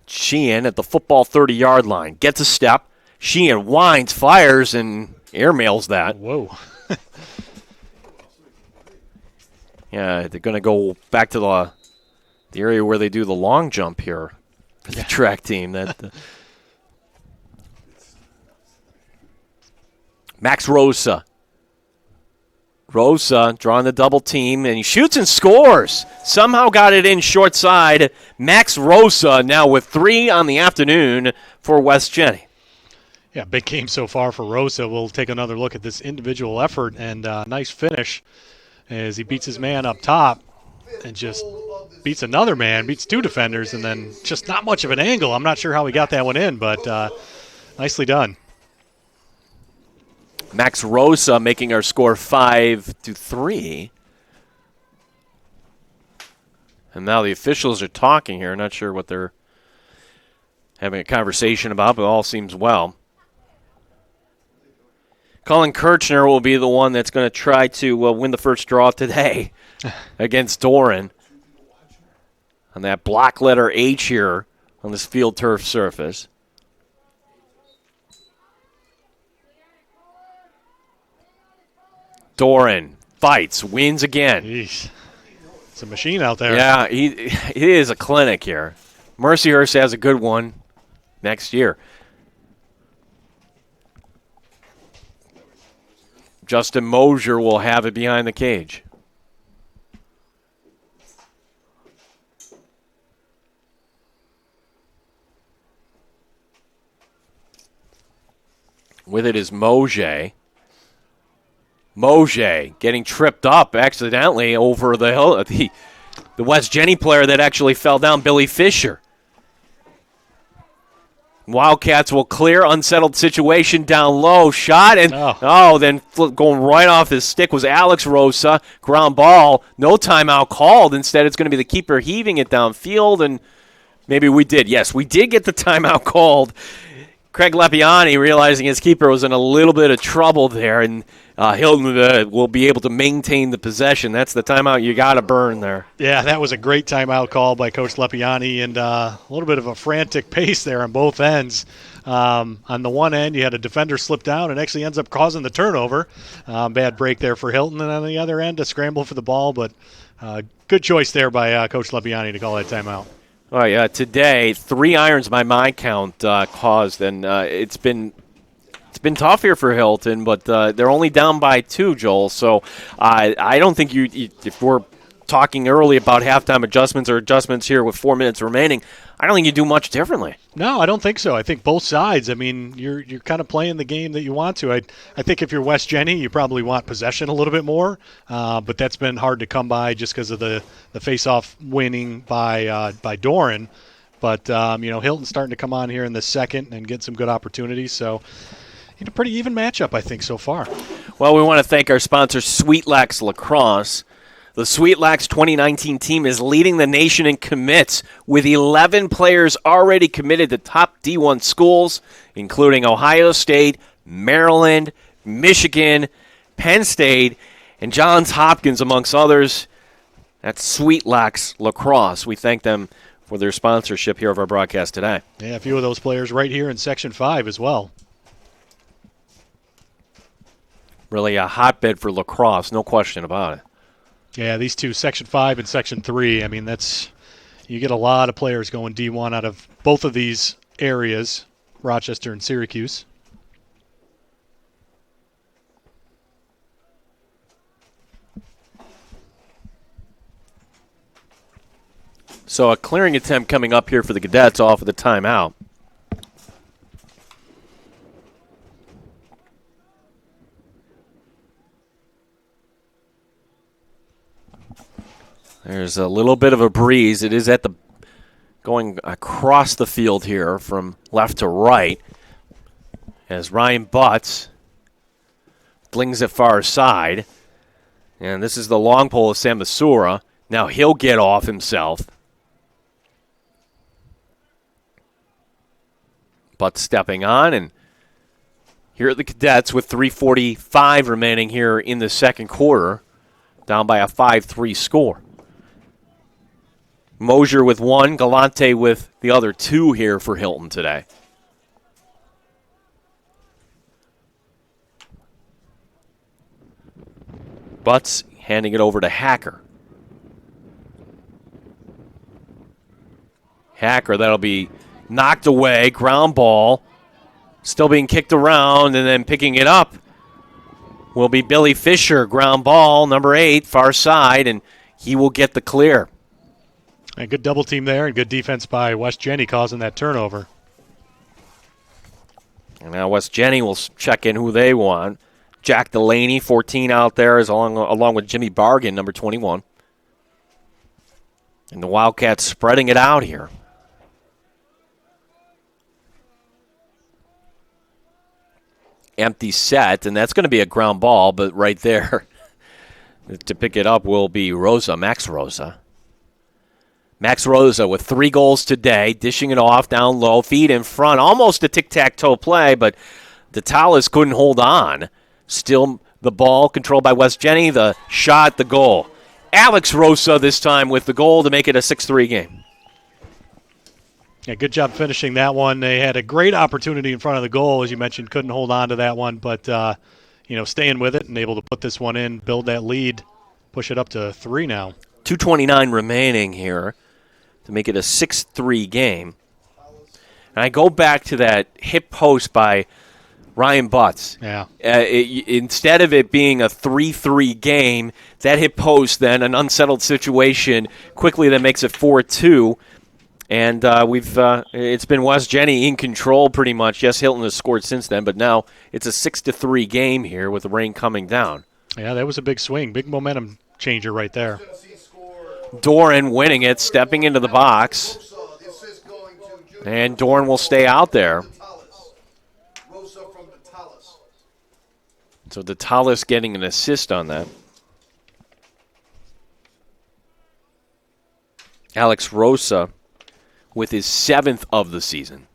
A: Sheehan at the football 30-yard line. Gets a step. Sheehan winds, fires, and airmails that.
B: Whoa.
A: Yeah, they're going to go back to the area where they do the long jump here for the track team. Max Rosa. Rosa drawing the double team, and he shoots and scores. Somehow got it in short side. Max Rosa now with 3 on the afternoon for West Jeni.
B: Yeah, big game so far for Rosa. We'll take another look at this individual effort, and nice finish as he beats his man up top and just beats another man, beats 2 defenders, and then just not much of an angle. I'm not sure how he got that one in, but nicely done.
A: Max Rosa making our score 5-3. And now the officials are talking here. Not sure what they're having a conversation about, but all seems well. Colin Kirchner will be the one that's going to try to win the first draw today against Doran. On that block letter H here on this field turf surface. Doran fights, wins again.
B: Jeez. It's a machine out there.
A: Yeah, he is a clinic here. Mercyhurst has a good one next year. Justin Mosier will have it behind the cage. With it is Mosier. Mosier getting tripped up accidentally over the West Jeni player that actually fell down, Billy Fisher. Wildcats will clear, unsettled situation down low, shot, and then going right off his stick was Alex Rosa. Ground ball, no timeout called. Instead, it's going to be the keeper heaving it downfield, and maybe we did. Yes, we did get the timeout called. Craig Lepiani realizing his keeper was in a little bit of trouble there, and Hilton will be able to maintain the possession. That's the timeout you got to burn there.
B: Yeah, that was a great timeout call by Coach Lepiani, and a little bit of a frantic pace there on both ends. On the one end, you had a defender slip down and actually ends up causing the turnover. Bad break there for Hilton, and on the other end, a scramble for the ball, but good choice there by Coach Lepiani to call that timeout.
A: All right, today, 3 irons by my count caused, and it's been tough here for Hilton, but they're only down by 2, Joel. So I don't think if we're talking early about halftime adjustments or adjustments here with 4 minutes remaining, I don't think you do much differently.
B: No, I don't think so. I think both sides. I mean, you're kind of playing the game that you want to. I think if you're West Genny, you probably want possession a little bit more, but that's been hard to come by just because of the face-off winning by Doran. But Hilton's starting to come on here in the second and get some good opportunities. So, a pretty even matchup, I think, so far.
A: Well, we want to thank our sponsor, BLAX Lacrosse. The BLAX 2019 team is leading the nation in commits with 11 players already committed to top D1 schools, including Ohio State, Maryland, Michigan, Penn State, and Johns Hopkins, amongst others. That's BLAX Lacrosse. We thank them for their sponsorship here of our broadcast today.
B: Yeah, a few of those players right here in Section 5 as well.
A: Really a hotbed for lacrosse, no question about it.
B: Yeah, these two, Section 5 and Section 3, I mean, you get a lot of players going D1 out of both of these areas, Rochester and Syracuse.
A: So a clearing attempt coming up here for the Cadets off of the timeout. There's a little bit of a breeze. It is going across the field here from left to right as Ryan Butts flings it far side. And this is the long pole of Sam Masura. Now he'll get off himself. Butts stepping on, and here are the Cadets with 3:45 remaining here in the second quarter, down by a 5-3 score. Mosier with 1, Galante with the other 2 here for Hilton today. Butts handing it over to Hacker. Hacker, that'll be knocked away, ground ball, still being kicked around, and then picking it up will be Billy Fisher, ground ball, number 8, far side, and he will get the clear.
B: A good double team there and good defense by West Genny causing that turnover.
A: And now West Genny will check in who they want. Jack Delaney, 14 out there, is along with Jimmy Bargan, number 21. And the Wildcats spreading it out here. Empty set, and that's going to be a ground ball, but right there to pick it up will be Rosa, Max Rosa. Max Rosa with 3 goals today, dishing it off down low, feet in front, almost a tic-tac-toe play, but Detalis couldn't hold on. Still the ball controlled by West Genny, the shot, the goal. Alex Rosa this time with the goal to make it a 6-3 game.
B: Yeah, good job finishing that one. They had a great opportunity in front of the goal, as you mentioned, couldn't hold on to that one, but staying with it and able to put this one in, build that lead, push it up to 3 now.
A: 2:29 remaining here to make it a 6-3 game. And I go back to that hit post by Ryan Butts.
B: Yeah.
A: Instead of it being a 3-3 game, that hit post then, an unsettled situation, quickly that makes it 4-2. And it's been West Genny in control pretty much. Yes, Hilton has scored since then, but now it's a 6-3 game here with the rain coming down.
B: Yeah, that was a big swing. Big momentum changer right there.
A: Doran winning it, stepping into the box. And Doran will stay out there. So Detalis getting an assist on that. Alex Rosa with his 7th of the season.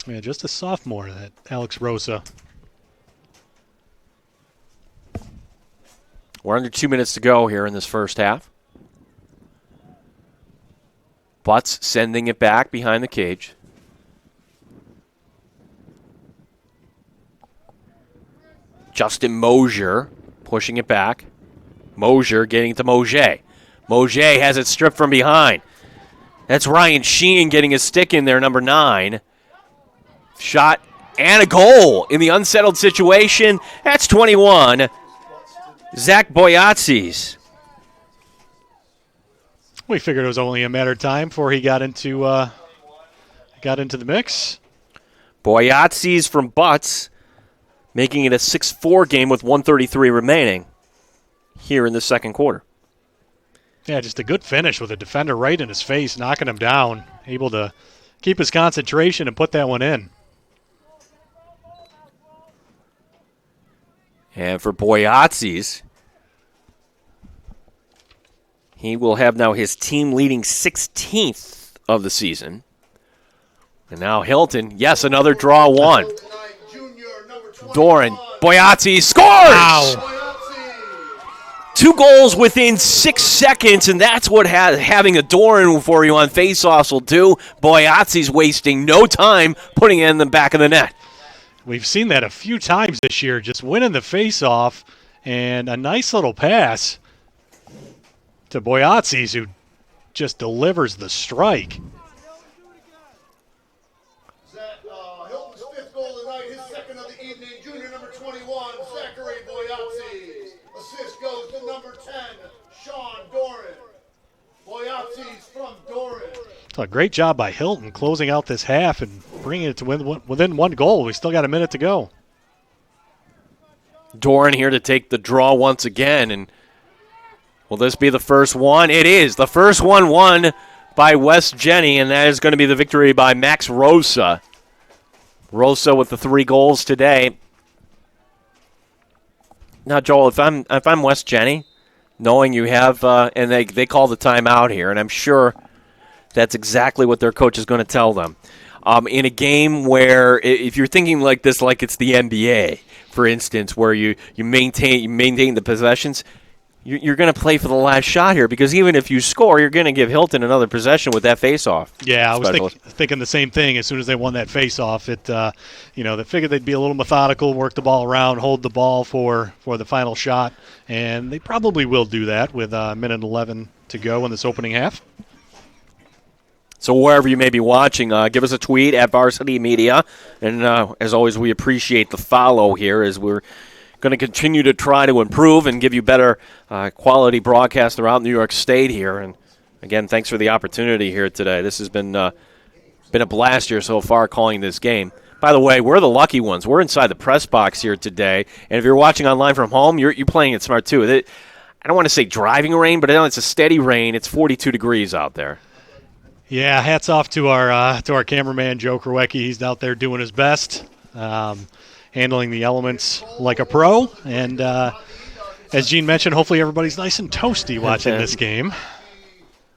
B: Yeah, just a sophomore, that Alex Rosa.
A: We're under 2 minutes to go here in this first half. Butts sending it back behind the cage. Justin Mosier pushing it back. Mosier getting it to Mosier. Mosier has it stripped from behind. That's Ryan Sheehan getting his stick in there, number 9. Shot and a goal in the unsettled situation. That's 21. Zach Boyatzis.
B: We figured it was only a matter of time before he got into the mix.
A: Boyatzis from Butts, making it a 6-4 game with 1:33 remaining here in the second quarter.
B: Yeah, just a good finish with a defender right in his face, knocking him down. Able to keep his concentration and put that one in.
A: And for Boyatzis, he will have now his team-leading 16th of the season. And now Hilton, yes, another draw one. Doran, Boyatzis scores!
B: Wow.
A: 2 goals within 6 seconds, and that's what having a Doran for you on faceoffs will do. Boyatzis wasting no time putting it in the back of the net.
B: We've seen that a few times this year, just winning the face-off, and a nice little pass to Boyatzis, who just delivers the strike.
C: Hilton's 5th goal tonight, his 2nd of the evening, junior number 21, Zachary Boyatzis. Assist goes to number 10, Sean Doran. Boyatzis from Doran.
B: So a great job by Hilton closing out this half and bringing it to within 1 goal. We still got a minute to go.
A: Doran here to take the draw once again, and will this be the first one? It is. The first one won by West Genny, and that is going to be the victory by Max Rosa. Rosa with the 3 goals today. Now, Joel, if I'm West Genny, knowing you have, and they call the timeout here, and I'm sure that's exactly what their coach is going to tell them. In a game where, if you're thinking like this, like it's the NBA, for instance, where you maintain the possessions, you're going to play for the last shot here, because even if you score, you're going to give Hilton another possession with that faceoff.
B: Yeah, I was thinking the same thing. As soon as they won that faceoff, they figured they'd be a little methodical, work the ball around, hold the ball for the final shot, and they probably will do that with a minute 11 to go in this opening half.
A: So wherever you may be watching, give us a tweet at Varsity Media. And as always, we appreciate the follow here as we're going to continue to try to improve and give you better quality broadcast throughout New York State here. And again, thanks for the opportunity here today. This has been a blast here so far calling this game. By the way, we're the lucky ones. We're inside the press box here today. And if you're watching online from home, you're playing it smart too. I don't want to say driving rain, but I know it's a steady rain. It's 42 degrees out there.
B: Yeah, hats off to our cameraman, Joe Krowecki. He's out there doing his best, handling the elements like a pro. And as Gene mentioned, hopefully everybody's nice and toasty watching this game.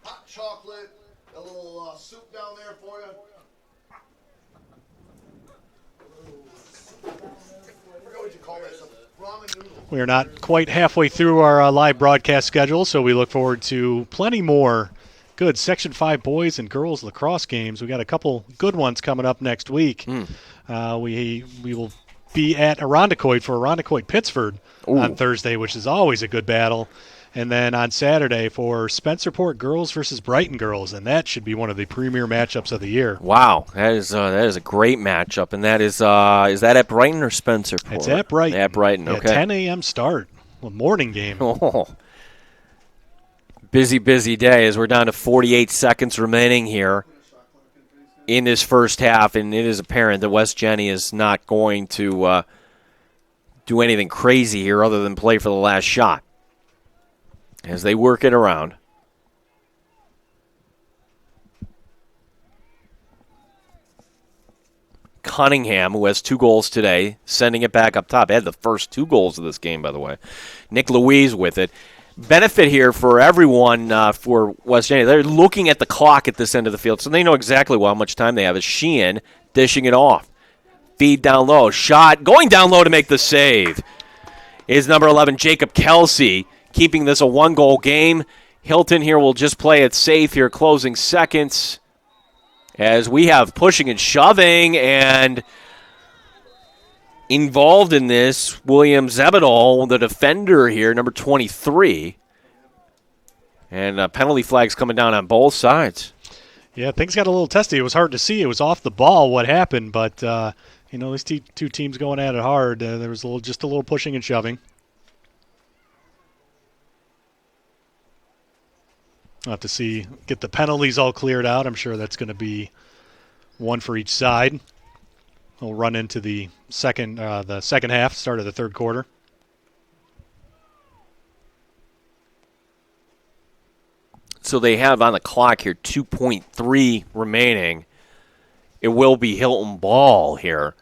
C: Hot chocolate, a little soup down there for you. I forgot what you call that stuff. Ramen noodles.
B: We are not quite halfway through our live broadcast schedule, so we look forward to plenty more good Section 5 boys and girls lacrosse games. We got a couple good ones coming up next week. We will be at Irondequoit for Irondequoit Pittsford on Thursday, which is always a good battle. And then on Saturday for Spencerport girls versus Brighton girls, and that should be one of the premier matchups of the year.
A: Wow, that is a great matchup, and that is that at Brighton or Spencerport?
B: It's at Brighton.
A: At Brighton, okay.
B: 10 a.m. start, a morning game.
A: Oh. Busy day as we're down to 48 seconds remaining here in this first half, and it is apparent that West Genny is not going to do anything crazy here other than play for the last shot as they work it around. Cunningham, who has 2 goals today, sending it back up top. Had the first 2 goals of this game, by the way. Nick Louise with it. Benefit here for everyone for West Genny. They're looking at the clock at this end of the field, so they know exactly how much time they have. As Sheehan dishing it off. Feed down low. Shot going down low to make the save is number 11, Jacob Kelsey, keeping this a one-goal game. Hilton here will just play it safe here, closing seconds, as we have pushing and shoving, and involved in this, William Zebedol, the defender here, number 23. And penalty flags coming down on both sides.
B: Yeah, things got a little testy. It was hard to see. It was off the ball what happened, but these two teams going at it hard. There was just a little pushing and shoving. We'll have to get the penalties all cleared out. I'm sure that's going to be one for each side. We'll run into the second half, start of the third quarter.
A: So they have on the clock here 2.3 remaining. It will be Hilton ball here.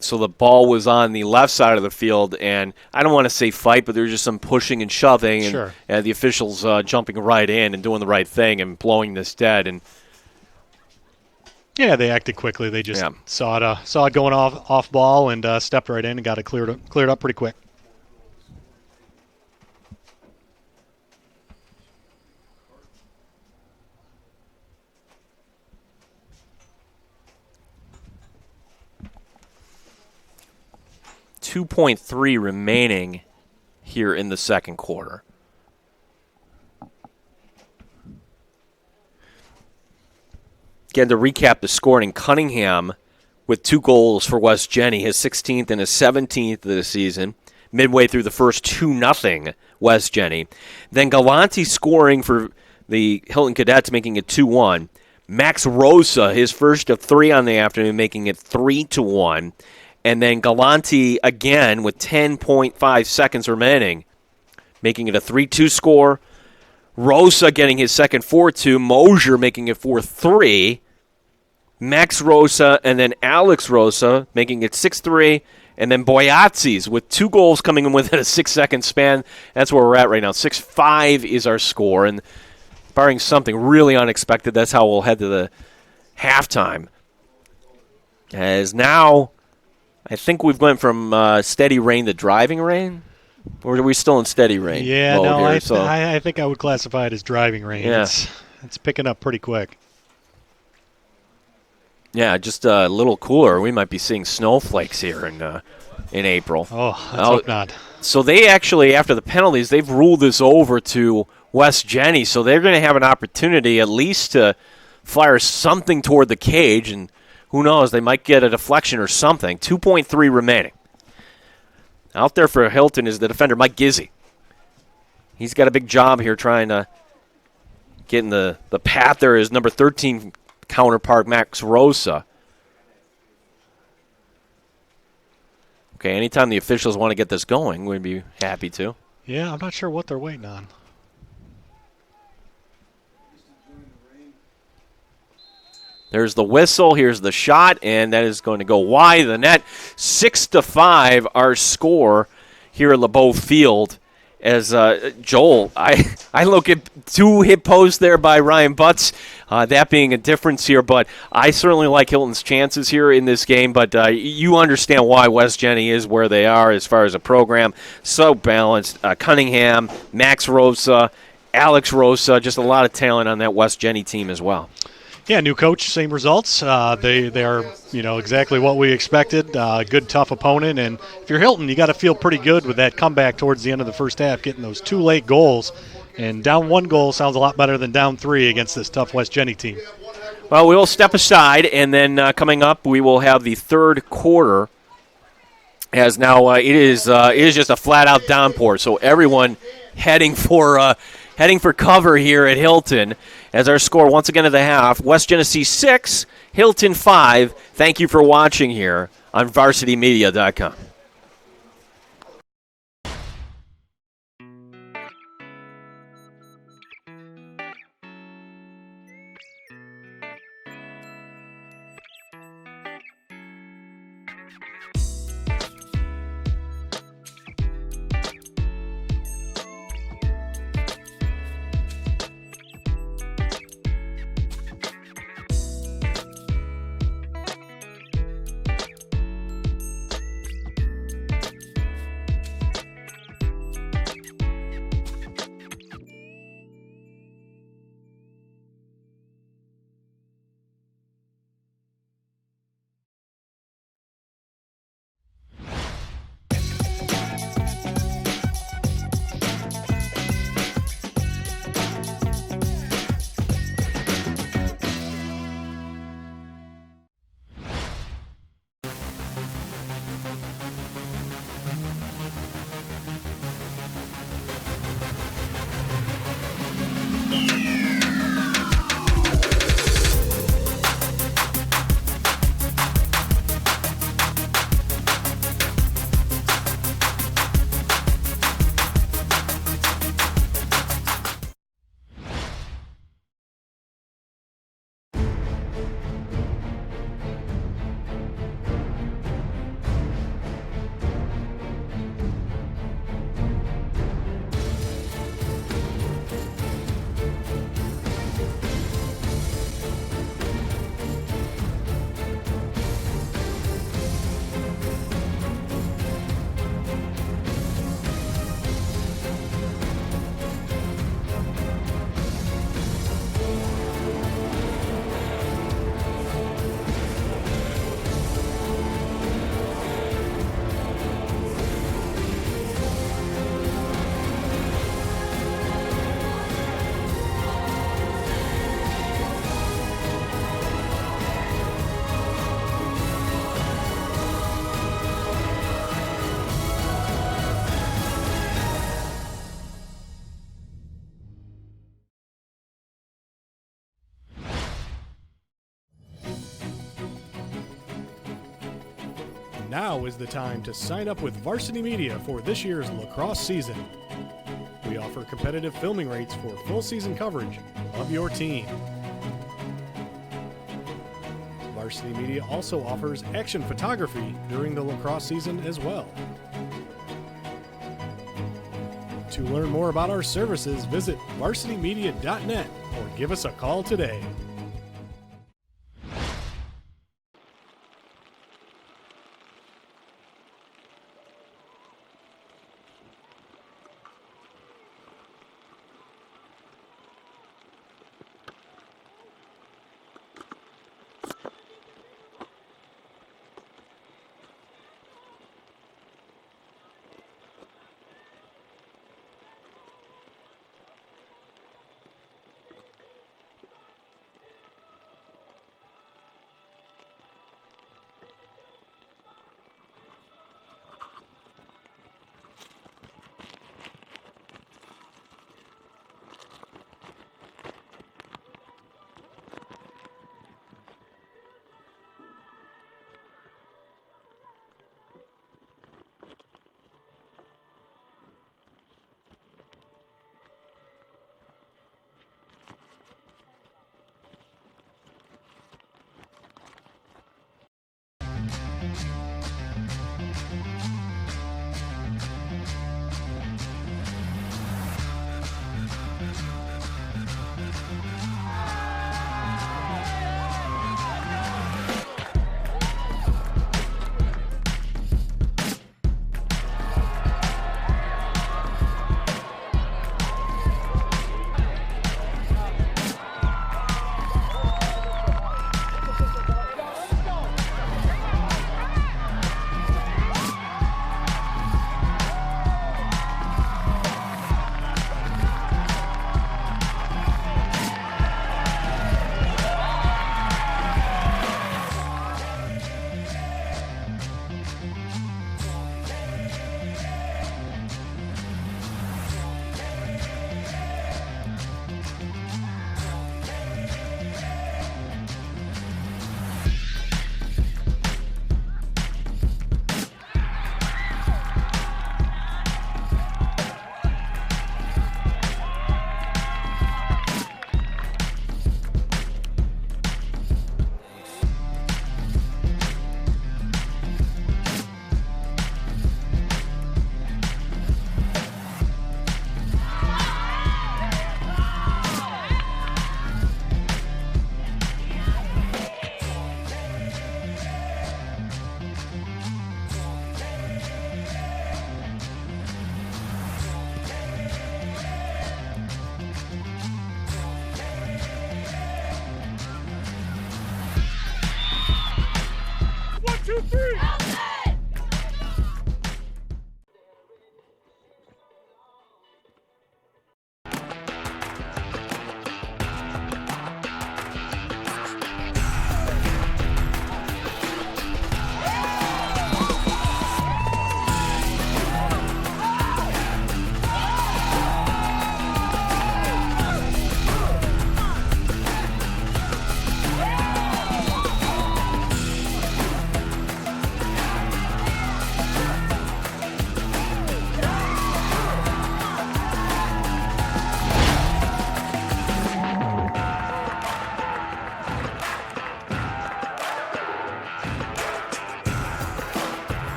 A: So the ball was on the left side of the field, and I don't want to say fight, but there was just some pushing and shoving, and,
B: sure.
A: and the officials jumping right in and doing the right thing and blowing this dead. And
B: yeah, they acted quickly. They just saw it going off ball and stepped right in and got it cleared up pretty quick.
A: .3 remaining here in the second quarter. Again, to recap the scoring, Cunningham with 2 goals for West Genny, his 16th and his 17th of the season, midway through the first 2-0 West Genny. Then Galante scoring for the Hilton Cadets, making it 2-1. Max Rosa, his first of 3 on the afternoon, making it 3-1. And then Galante again with 10.5 seconds remaining, making it a 3-2 score. Rosa getting his second 4-2. Mosier making it 4-3. Max Rosa and then Alex Rosa making it 6-3. And then Boyatzis with 2 goals coming in within a 6-second span. That's where we're at right now. 6-5 is our score. And barring something really unexpected, that's how we'll head to the halftime. As now, I think we've went from steady rain to driving rain. Or are we still in steady rain?
B: Yeah, I think I would classify it as driving rain.
A: Yeah.
B: It's picking up pretty quick.
A: Yeah, just a little cooler. We might be seeing snowflakes here in April.
B: Oh, let's hope not.
A: So they actually, after the penalties, they've ruled this over to West Genny. So they're going to have an opportunity at least to fire something toward the cage, and who knows, they might get a deflection or something. 2.3 remaining. Out there for Hilton is the defender, Mike Gizzi. He's got a big job here trying to get in the path. There is number 13 counterpart, Max Rosa. Okay, anytime the officials want to get this going, we'd be happy to.
B: Yeah, I'm not sure what they're waiting on.
A: There's the whistle. Here's the shot, and that is going to go wide of the net. 6-5, our score here at Lebeau Field. As Joel, I look at 2 hit posts there by Ryan Butts, that being a difference here. But I certainly like Hilton's chances here in this game. But you understand why West Genny is where they are as far as a program. So balanced. Cunningham, Max Rosa, Alex Rosa, just a lot of talent on that West Genny team as well.
B: Yeah, new coach, same results. They are, exactly what we expected. Good, tough opponent. And if you're Hilton, you got to feel pretty good with that comeback towards the end of the first half, getting those 2 late goals. And down 1 goal sounds a lot better than down 3 against this tough West Genny team.
A: Well, we will step aside, and then coming up, we will have the third quarter. As now it is just a flat-out downpour, so everyone heading for cover here at Hilton. As our score once again at the half, West Genesee 6, Hilton 5. Thank you for watching here on varsitymedia.com.
D: Now is the time to sign up with Varsity Media for this year's lacrosse season. We offer competitive filming rates for full season coverage of your team. Varsity Media also offers action photography during the lacrosse season as well. To learn more about our services, visit varsitymedia.net or give us a call today.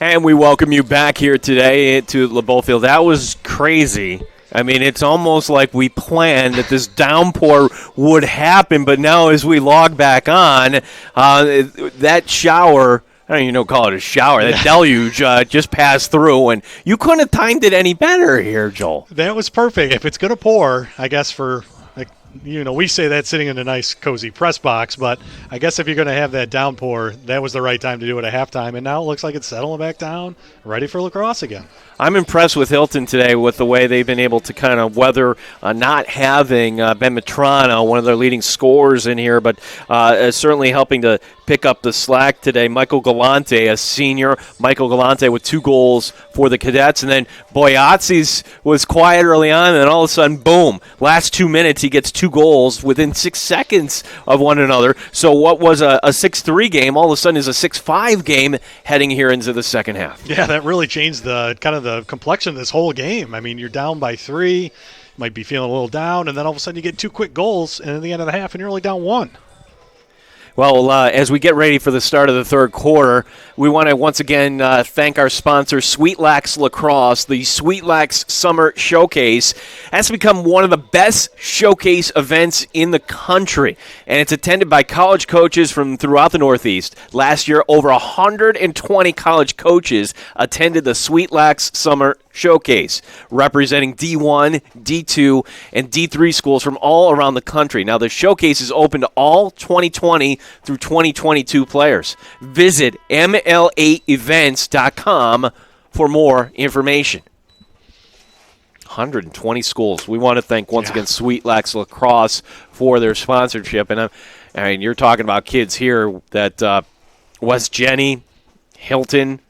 A: And we welcome you back here today to Lebeau Field. That was crazy. I mean, it's almost like we planned that this downpour would happen, but now as we log back on, that shower, I don't even know call it a shower, that deluge just passed through, and you couldn't have timed it any better here, Joel.
B: That was perfect. If it's going to pour, I guess we say that sitting in a nice, cozy press box, but I guess if you're going to have that downpour, that was the right time to do it at halftime, and now it looks like it's settling back down, ready for lacrosse again.
A: I'm impressed with Hilton today with the way they've been able to kind of weather not having Ben Matrano, one of their leading scorers in here, but certainly helping to pick up the slack today. Michael Galante, a senior. Michael Galante with 2 goals for the Cadets. And then Boyatzis was quiet early on, and then all of a sudden, boom, last 2 minutes he gets 2 goals within 6 seconds of one another. So what was a 6-3 game all of a sudden is a 6-5 game heading here into the second half.
B: Yeah, that really changed the complexion of this whole game. I mean, you're down by 3, might be feeling a little down, and then all of a sudden you get 2 quick goals, and in the end of the half, and you're only down 1.
A: Well, as we get ready for the start of the third quarter, we want to once again thank our sponsor, BLAX Lacrosse. The BLAX Summer Showcase has become one of the best showcase events in the country, and it's attended by college coaches from throughout the Northeast. Last year, over 120 college coaches attended the BLAX Summer Showcase, representing D1, D2, and D3 schools from all around the country. Now, the showcase is open to all 2020 through 2022 players. Visit mla8events.com for more information. 120 schools. We want to thank once again BLAX Lacrosse for their sponsorship. And I mean, you're talking about kids here that West Genny, Hilton.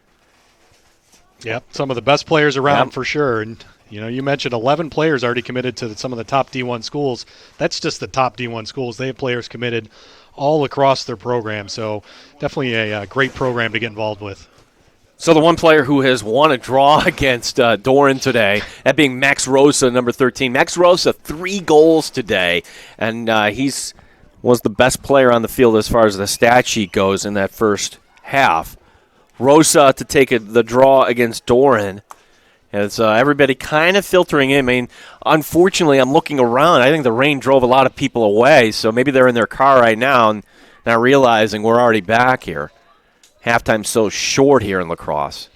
B: Yep, some of the best players around for sure. And you mentioned 11 players already committed to some of the top D1 schools. That's just the top D1 schools. They have players committed all across their program. So definitely a great program to get involved with.
A: So the one player who has won a draw against Doran today, that being Max Rosa, number 13. Max Rosa, 3 goals today, and was the best player on the field as far as the stat sheet goes in that first half. Rosa to take the draw against Doran. As everybody kind of filtering in. I mean, unfortunately, I'm looking around. I think the rain drove a lot of people away, so maybe they're in their car right now and not realizing we're already back here. Halftime's so short here in lacrosse.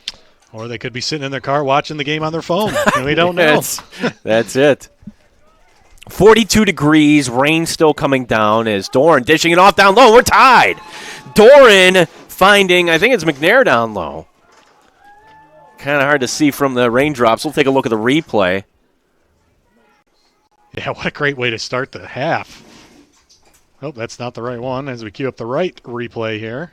B: Or they could be sitting in their car watching the game on their phone. We don't know.
A: That's it. 42 degrees, rain still coming down as Doran dishing it off down low. We're tied. Doran finding, I think it's McNair down low. Kind of hard to see from the raindrops. We'll take a look at the replay.
B: Yeah, what a great way to start the half. Oh, that's not the right one as we queue up the right replay here.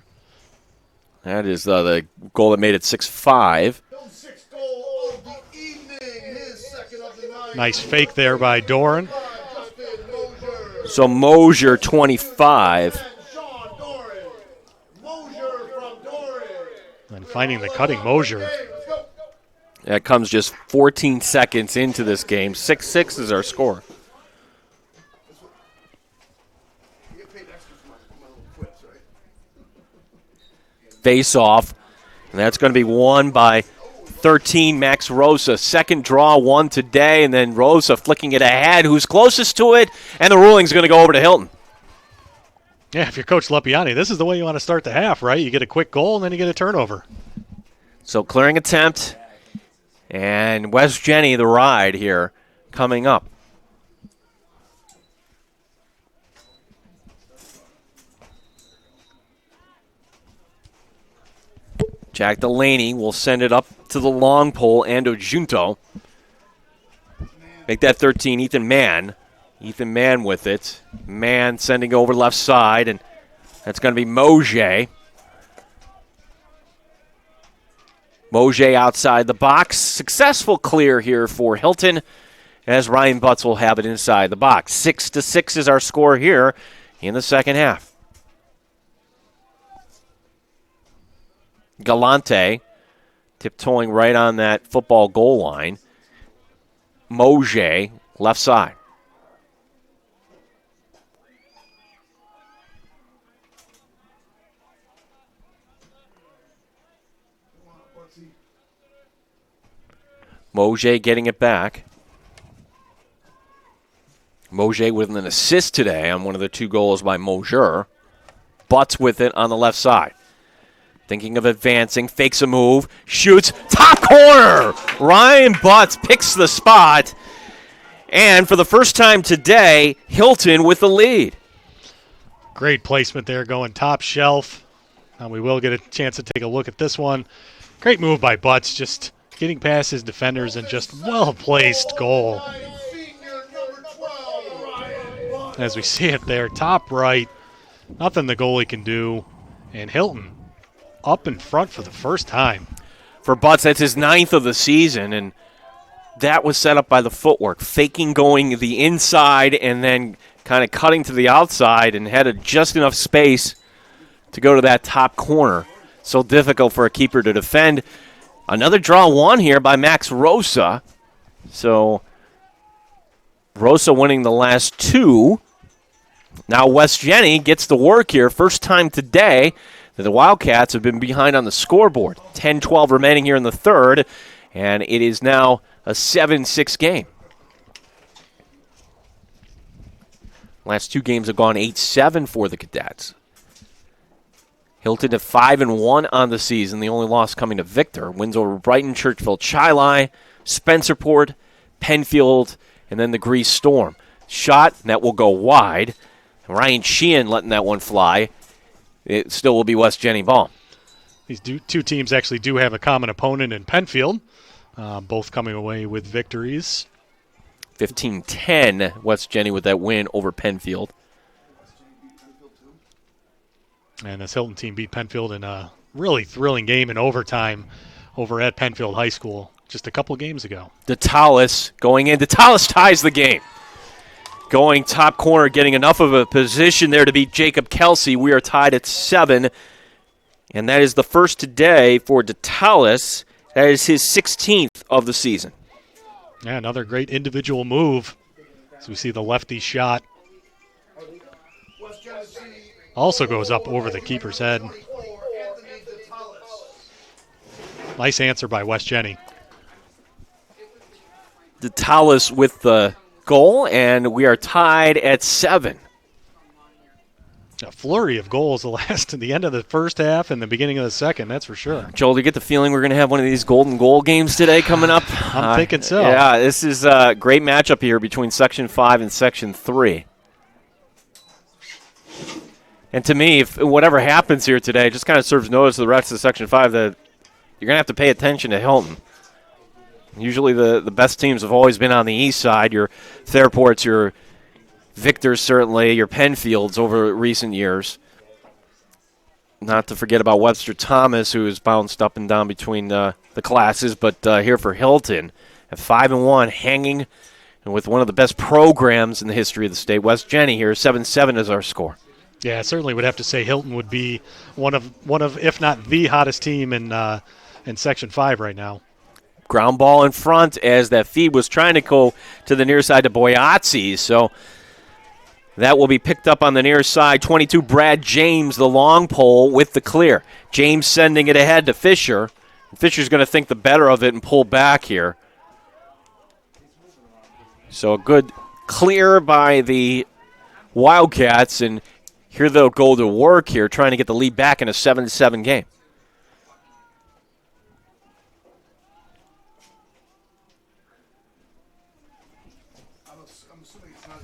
A: That is the goal that made it 6-5.
B: Nice fake there by Doran.
A: So Mosier, 25.
B: And finding the cutting Mosier.
A: That comes just 14 seconds into this game. 6-6 is our score. Face off, and that's going to be won by 13, Max Rosa. Second draw won today, and then Rosa flicking it ahead. Who's closest to it? And the ruling's going to go over to Hilton.
B: Yeah, if you're Coach Lepiani, this is the way you want to start the half, right? You get a quick goal, and then you get a turnover.
A: So clearing attempt, and West Genny, the ride here, coming up. Jack Delaney will send it up to the long pole, Ando Junto. Make that 13, Ethan Mann. Ethan Mann with it. Mann sending over left side, and that's going to be Mosier. Mosier outside the box. Successful clear here for Hilton, as Ryan Butts will have it inside the box. 6-6 is our score here in the second half. Galante tiptoeing right on that football goal line. Mosier, left side. Mosier getting it back. Mosier with an assist today on one of the 2 goals by Mosier. Butts with it on the left side. Thinking of advancing, fakes a move, shoots, top corner! Ryan Butts picks the spot. And for the first time today, Hilton with the lead.
B: Great placement there, going top shelf. We will get a chance to take a look at this one. Great move by Butts, just getting past his defenders and just well-placed goal. As we see it there, top right, nothing the goalie can do. And Hilton up in front for the first time.
A: For Butts, that's his 9th of the season, and that was set up by the footwork. Faking going the inside and then kind of cutting to the outside and had just enough space to go to that top corner. So difficult for a keeper to defend. Another draw won here by Max Rosa. So Rosa winning the last 2. Now West Jeni gets to work here. First time today that the Wildcats have been behind on the scoreboard. 10-12 remaining here in the third, and it is now a 7-6 game. Last 2 games have gone 8-7 for the Cadets. Hilton at 5-1 on the season. The only loss coming to Victor. Wins over Brighton, Churchville, Chili, Spencerport, Penfield, and then the Grease Storm. Shot, and that will go wide. Ryan Sheehan letting that one fly. It still will be West Jeni ball.
B: These 2 teams actually do have a common opponent in Penfield, both coming away with victories.
A: 15-10, West Jeni with that win over Penfield.
B: And this Hilton team beat Penfield in a really thrilling game in overtime over at Penfield High School just a couple games ago.
A: Detalis going in. Detalis ties the game. Going top corner, getting enough of a position there to beat Jacob Kelsey. We are tied at 7. And that is the first today for Detalis. That is his 16th of the season.
B: Yeah, another great individual move. As we see the lefty shot. Also goes up over the keeper's head. Nice answer by West Jeni.
A: Detalis with the goal, and we are tied at 7.
B: A flurry of goals the end of the first half and the beginning of the second, that's for sure.
A: Joel, do you get the feeling we're going to have one of these golden goal games today coming up?
B: I'm thinking so.
A: Yeah, this is a great matchup here between Section 5 and Section 3. And to me, if whatever happens here today, just kind of serves notice to the rest of Section 5 that you're going to have to pay attention to Hilton. Usually the best teams have always been on the east side. Your Fairports, your Victors certainly, your Penfields over recent years. Not to forget about Webster Thomas, who has bounced up and down between the classes. But here for Hilton, at 5-1, hanging with one of the best programs in the history of the state. West Jeni here, 7-7 is our score.
B: Yeah, I certainly would have to say Hilton would be one of if not the hottest team in Section 5 right now.
A: Ground ball in front as that feed was trying to go to the near side to Boyatzis. So that will be picked up on the near side. 22, Brad James, the long pole with the clear. James sending it ahead to Fisher. Fisher's going to think the better of it and pull back here. So a good clear by the Wildcats, and here they'll go to work here, trying to get the lead back in a 7-7 game.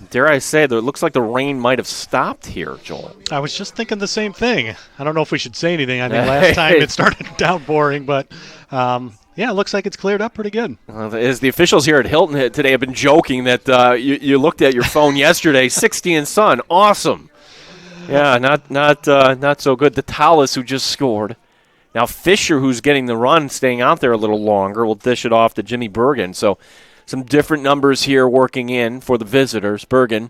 A: Dare I say, it looks like the rain might have stopped here, Joel.
B: I was just thinking the same thing. I don't know if we should say anything. I think last time it started downpouring, but yeah, it looks like it's cleared up pretty good.
A: As the officials here at Hilton today have been joking that you looked at your phone yesterday, 60 and sun, awesome. Yeah, not so good. The Tallis, who just scored. Now Fisher, who's getting the run, staying out there a little longer, will dish it off to Jimmy Bergen. So some different numbers here working in for the visitors. Bergen,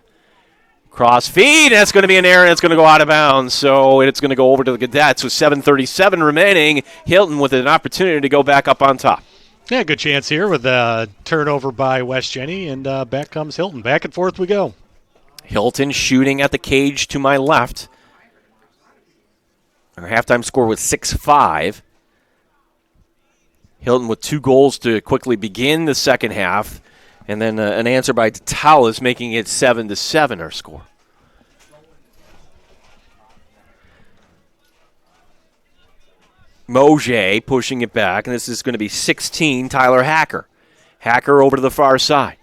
A: cross feed. That's going to be an error, and it's going to go out of bounds. So it's going to go over to the Cadets with 7:37 remaining. Hilton with an opportunity to go back up on top.
B: Yeah, good chance here with a turnover by West Jeni, and back comes Hilton. Back and forth we go.
A: Hilton shooting at the cage to my left. Our halftime score was 6-5. Hilton with 2 goals to quickly begin the second half, and then an answer by Talis making it 7-7 our score. Mojay pushing it back, and this is going to be 16, Tyler Hacker. Hacker over to the far side.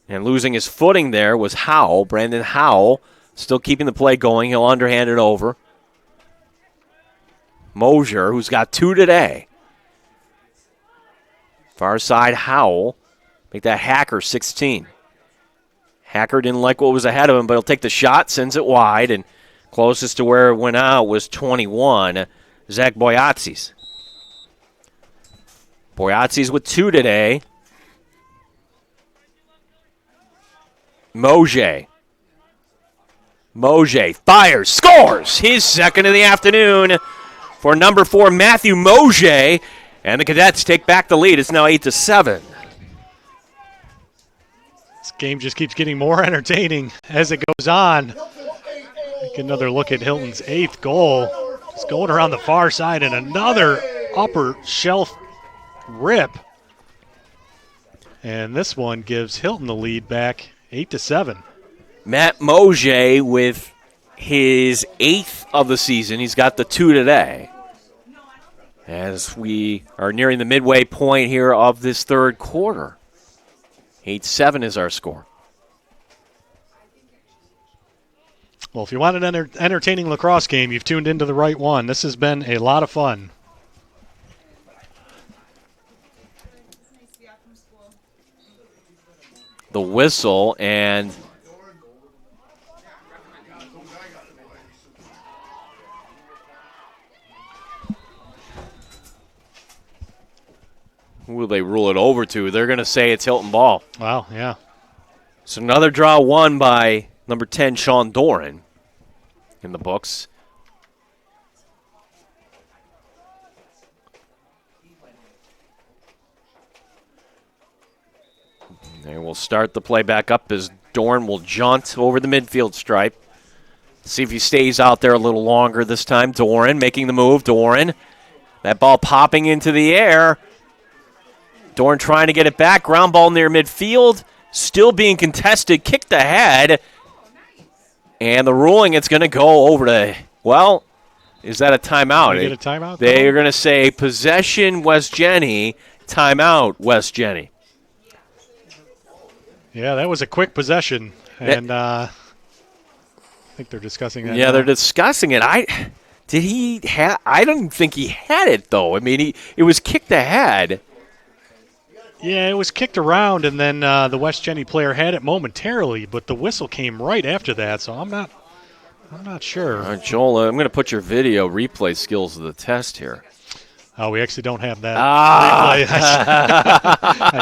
A: And losing his footing there was Howell. Brandon Howell still keeping the play going. He'll underhand it over. Mosier, who's got 2 today. Far side, Howell. Make that Hacker 16. Hacker didn't like what was ahead of him, but he'll take the shot, sends it wide, and closest to where it went out was 21, Zach Boyatzis. Boyatzis with 2 today. Mojay fires, scores! His second of the afternoon for number 4, Matthew Mojay. And the Cadets take back the lead. It's now 8-7.
B: This game just keeps getting more entertaining as it goes on. Take another look at Hilton's 8th goal. Just going around the far side and another upper shelf rip. And this one gives Hilton the lead back 8-7.
A: Matt Mojay with his 8th of the season. He's got the 2 today. As we are nearing the midway point here of this third quarter. 8-7 is our score.
B: Well, if you want an entertaining lacrosse game, you've tuned into the right one. This has been a lot of fun.
A: The whistle, and who will they rule it over to? They're going to say it's Hilton ball.
B: Wow, yeah.
A: So another draw won by number 10, Sean Doran, in the books. And we'll start the play back up as Doran will jaunt over the midfield stripe. See if he stays out there a little longer this time. Doran making the move. Doran. That ball popping into the air. Doran trying to get it back. Ground ball near midfield. Still being contested. Kicked ahead. And the ruling, it's going to go over to, well, is that a timeout?
B: They get a timeout?
A: They're going to say possession West Genny, timeout West Genny.
B: Yeah, that was a quick possession, and I think they're discussing that.
A: Yeah,
B: now.
A: they're discussing it. I don't think he had it, though. I mean, it was kicked ahead.
B: Yeah, it was kicked around, and then the West Genny player had it momentarily, but the whistle came right after that, so I'm not sure.
A: All right, Joel, I'm going to put your video replay skills to the test here.
B: Oh, we actually don't have that. I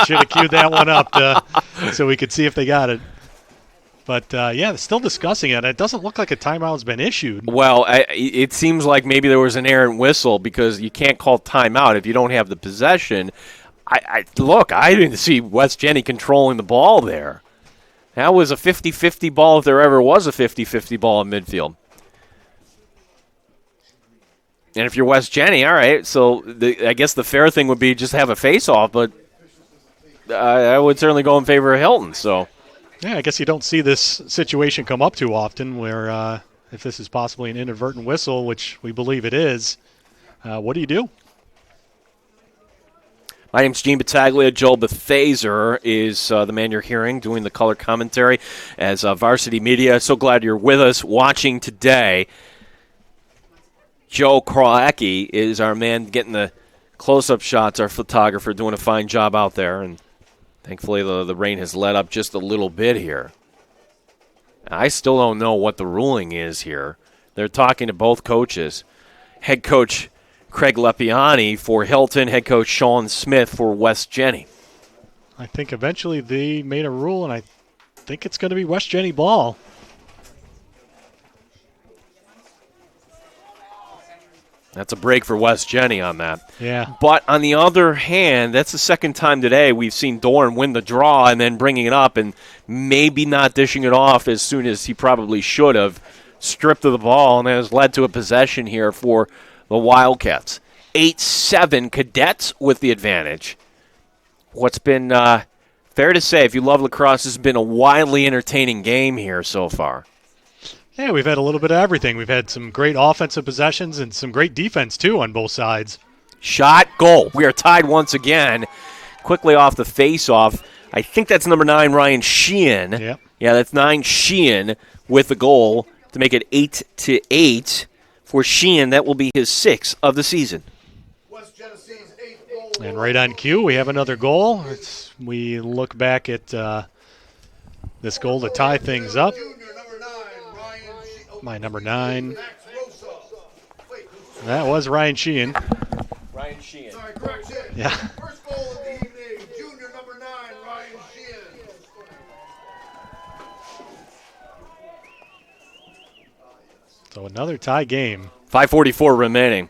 B: should have queued that one up so we could see if they got it. But, yeah, they're still discussing it. It doesn't look like a timeout's been issued.
A: Well, it seems like maybe there was an errant whistle because you can't call timeout if you don't have the possession. I didn't see West Genny controlling the ball there. That was a 50-50 ball if there ever was a 50-50 ball in midfield. And if you're West Genny, all right, so I guess the fair thing would be just have a face-off, but I would certainly go in favor of Hilton. So,
B: yeah, I guess you don't see this situation come up too often where if this is possibly an inadvertent whistle, which we believe it is, what do you do?
A: My name's Gene Battaglia. Joel Bethazer is the man you're hearing doing the color commentary as Varsity Media. So glad you're with us watching today. Joe Krowacki is our man getting the close-up shots, our photographer doing a fine job out there. And thankfully the rain has let up just a little bit here. I still don't know what the ruling is here. They're talking to both coaches. Head coach Craig Lepiani for Hilton, head coach Sean Smith for West Genny.
B: I think eventually they made a rule, and I think it's going to be West Genny ball.
A: That's a break for West Genny on that.
B: Yeah.
A: But on the other hand, that's the second time today we've seen Doran win the draw and then bringing it up and maybe not dishing it off as soon as he probably should have. Stripped of the ball, and that has led to a possession here for the Wildcats. 8-7. Cadets with the advantage. What's been fair to say, if you love lacrosse, this has been a wildly entertaining game here so far.
B: Yeah, we've had a little bit of everything. We've had some great offensive possessions and some great defense, too, on both sides.
A: Shot, goal. We are tied once again. Quickly off the face-off. I think that's number 9, Ryan Sheehan.
B: Yep.
A: Yeah, that's 9, Sheehan, with the goal to make it 8-8 for Sheehan. That will be his 6th of the season.
C: West Genesee's 8th goal.
B: And right on cue, we have another goal. We look back at this goal to tie things up.
C: Junior, number 9, Ryan
B: My number 9.
C: Max Rosa. Wait,
B: That was Ryan Sheehan.
A: Ryan Sheehan.
C: sorry, correction.
B: Yeah.
C: First goal of the evening, junior number 9, Ryan Sheehan.
B: So another tie game.
A: 5:44 remaining.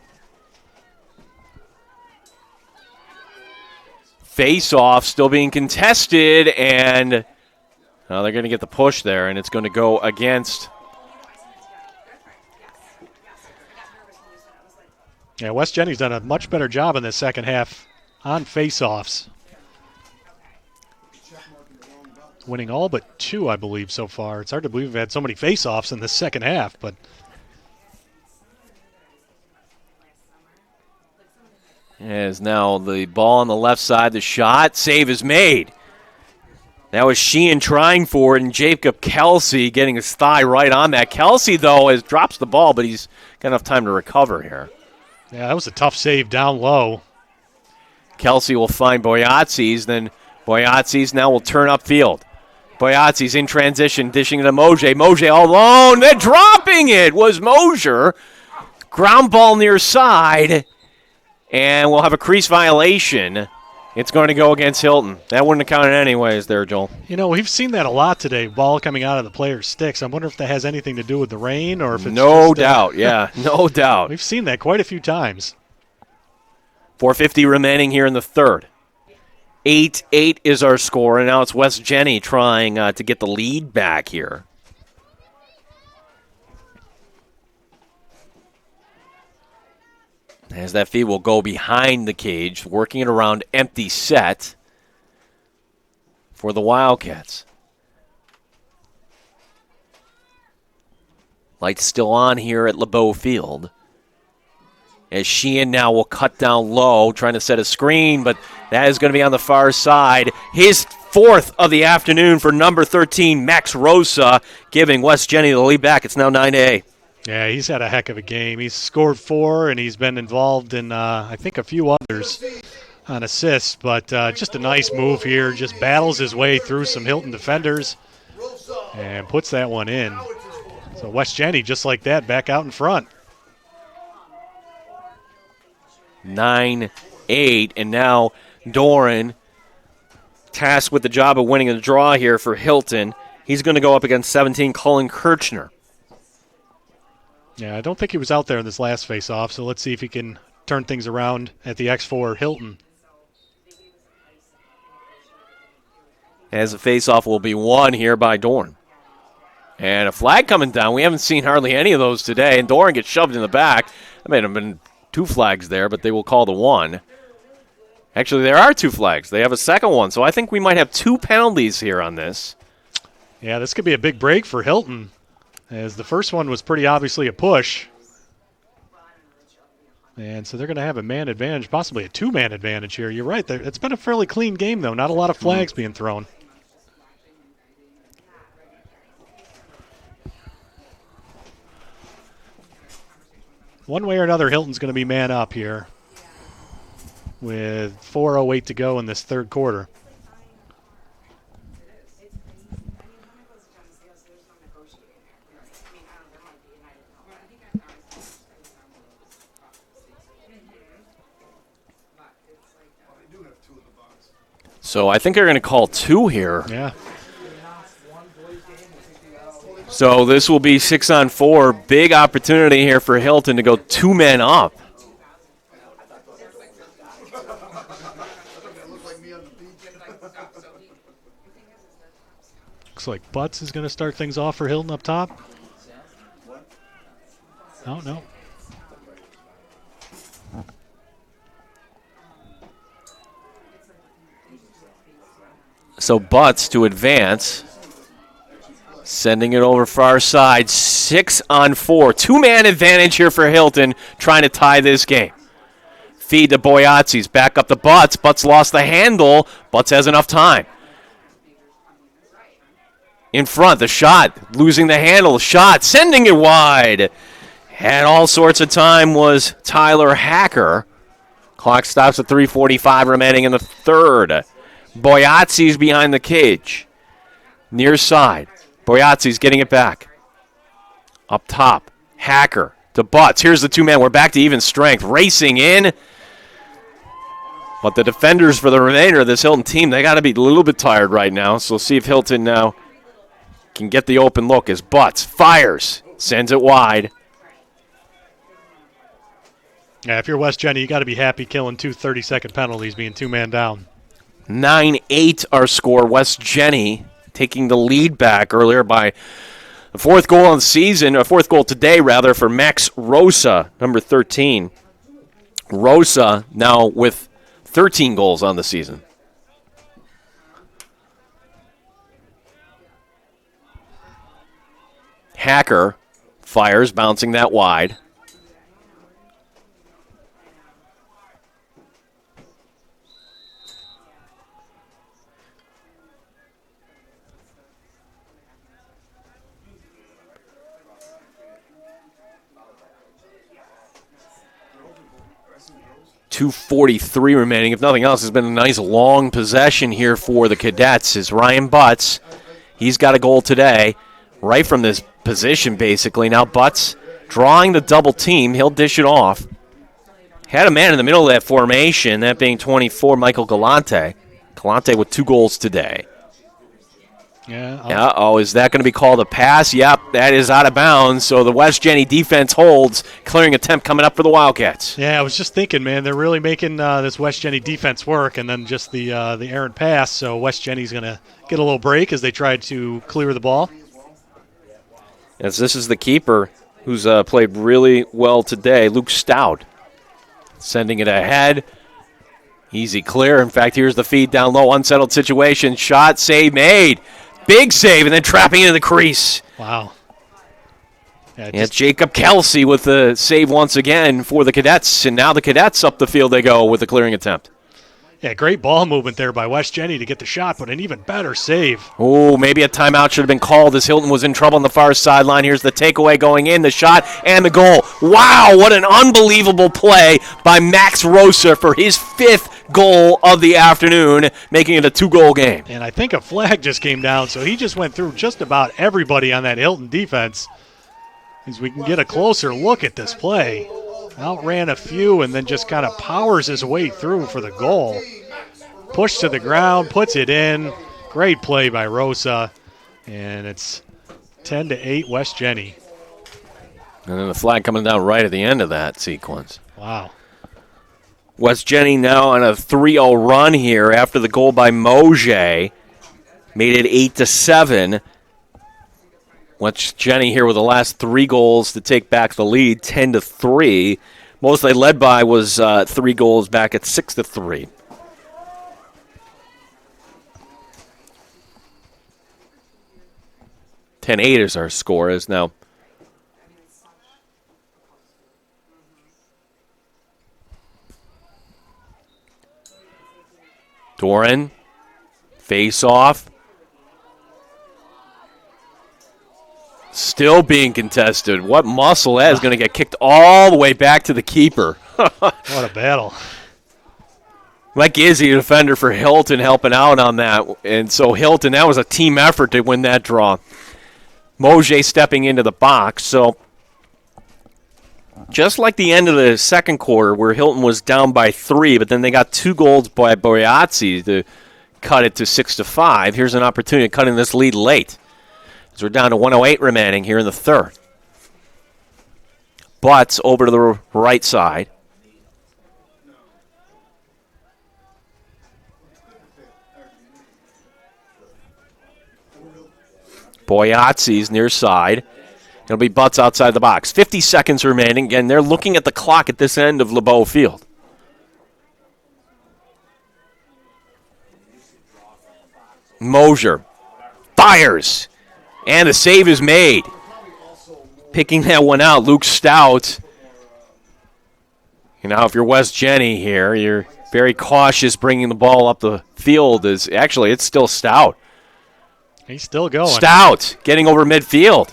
A: Face-off still being contested, and they're going to get the push there, and it's going to go against.
B: Yeah, West Genny's done a much better job in this second half on face-offs. Winning all but 2, I believe, so far. It's hard to believe we've had so many face-offs in the second half, but
A: As now the ball on the left side, the shot, save is made. That was Sheehan trying for it, and Jacob Kelsey getting his thigh right on that. Kelsey, though, drops the ball, but he's got enough time to recover here.
B: yeah, that was a tough save down low.
A: Kelsey will find Boyatzis, then Boyatzis now will turn upfield. Boyatzis in transition, dishing it to Mosier. Mosier all alone, then dropping it was Mosier. Ground ball near side, and we'll have a crease violation. It's going to go against Hilton. That wouldn't have counted anyways there, Joel.
B: You know, we've seen that a lot today, ball coming out of the player's sticks. I wonder if that has anything to do with the rain or if it's
A: No
B: just,
A: doubt, yeah, no doubt.
B: We've seen that quite a few times.
A: 4:50 remaining here in the third. 8-8 is our score, and now it's West Jeni trying to get the lead back here. As that feed will go behind the cage, working it around empty set for the Wildcats. Lights still on here at Lebeau Field. As Sheehan now will cut down low, trying to set a screen, but that is going to be on the far side. His 4th of the afternoon for number 13, Max Rosa, giving West Jeni the lead back. It's now 9-8.
B: Yeah, he's had a heck of a game. He's scored 4, and he's been involved in, I think, a few others on assists. But just a nice move here. Just battles his way through some Hilton defenders and puts that one in. So West Jeni, just like that, back out in front.
A: 9-8, and now Doran tasked with the job of winning a draw here for Hilton. He's going to go up against 17, Cullen Kirchner.
B: Yeah, I don't think he was out there in this last face-off, so let's see if he can turn things around at the X4 Hilton.
A: As the face-off will be won here by Doran. And a flag coming down. We haven't seen hardly any of those today, and Doran gets shoved in the back. There may have been 2 flags there, but they will call the one. Actually, there are 2 flags. They have a second one, so I think we might have 2 penalties here on this.
B: Yeah, this could be a big break for Hilton, as the first one was pretty obviously a push. And so they're going to have a man advantage, possibly a 2-man advantage here. You're right. It's been a fairly clean game, though. Not a lot of flags being thrown. One way or another, Hilton's going to be man up here with 4:08 to go in this third quarter.
A: So I think they're going to call 2 here.
B: Yeah.
A: So this will be 6-on-4. Big opportunity here for Hilton to go 2 men up.
B: Looks like Butts is going to start things off for Hilton up top. Oh, no.
A: So Butts to advance. Sending it over far side. 6-on-4. Two-man advantage here for Hilton trying to tie this game. Feed to Boyatzis. Back up to Butts. Butts lost the handle. Butts has enough time. In front, the shot. Losing the handle. Shot. Sending it wide. Had all sorts of time was Tyler Hacker. Clock stops at 3:45 remaining in the third. Boyatzis behind the cage. Near side. Boyatzis getting it back. Up top. Hacker to Butts. Here's the two men. We're back to even strength. Racing in. But the defenders for the remainder of this Hilton team, they got to be a little bit tired right now. So we'll see if Hilton now can get the open look as Butts fires. Sends it wide.
B: Yeah, if you're West Genny, you got to be happy killing 2 30-second penalties being two-man down.
A: 9-8 our score. West Genny taking the lead back earlier by the fourth goal on the season, a fourth goal today, rather, for Max Rosa, number 13. Rosa now with 13 goals on the season. Hacker fires, bouncing that wide. .243 remaining. If nothing else, it's been a nice long possession here for the Cadets as Ryan Butts, he's got a goal today right from this position basically. Now Butts drawing the double team. He'll dish it off. Had a man in the middle of that formation, that being 24, Michael Galante. Galante with 2 goals today.
B: Yeah.
A: Is that going to be called a pass? Yep, that is out of bounds. So the West Genny defense holds. Clearing attempt coming up for the Wildcats.
B: Yeah, I was just thinking, man, they're really making this West Genny defense work, and then just the errant pass. So West Genny's going to get a little break as they try to clear the ball.
A: As this is the keeper who's played really well today, Luke Stout. Sending it ahead. Easy clear. In fact, here's the feed down low. Unsettled situation. Shot, save made. Big save, and then trapping into the crease.
B: Wow.
A: Yeah, Jacob Kelsey with the save once again for the Cadets. And now the Cadets up the field they go with the clearing attempt.
B: Yeah, great ball movement there by West Genny to get the shot, but an even better save.
A: Oh, maybe a timeout should have been called as Hilton was in trouble on the far sideline. Here's the takeaway going in, the shot, and the goal. Wow, what an unbelievable play by Max Rosa for his 5th goal of the afternoon, making it a 2-goal game.
B: And I think a flag just came down, so he just went through just about everybody on that Hilton defense. As we can get a closer look at this play. Outran a few and then just kind of powers his way through for the goal. Push to the ground, puts it in. Great play by Rosa. And it's 10-8 West Genny.
A: And then the flag coming down right at the end of that sequence.
B: Wow.
A: West Genny now on a 3-0 run here after the goal by Mojay. Made it 8-7. West Genny here with the last 3 goals to take back the lead, 10-3. Most they led by was 3 goals back at 6-3. .10-8 is our score is now. Doran, face off. Still being contested. What muscle that is going to get kicked all the way back to the keeper.
B: What a battle.
A: Mike Izzy, a defender for Hilton, helping out on that. And so Hilton, that was a team effort to win that draw. Mojay stepping into the box. So just like the end of the second quarter where Hilton was down by 3, but then they got 2 goals by Boyatzis to cut it to 6-5. Here's an opportunity to cut in this lead late. So we're down to 1:08 remaining here in the third. Butts over to the right side. Boyatzis near side. It'll be Butts outside the box. 50 seconds remaining. Again, they're looking at the clock at this end of Lebeau Field. Mosier fires, and the save is made. Picking that one out, Luke Stout. You know, if you're West Genny here, you're very cautious bringing the ball up the field. Actually, it's still Stout.
B: He's still going.
A: Stout getting over midfield.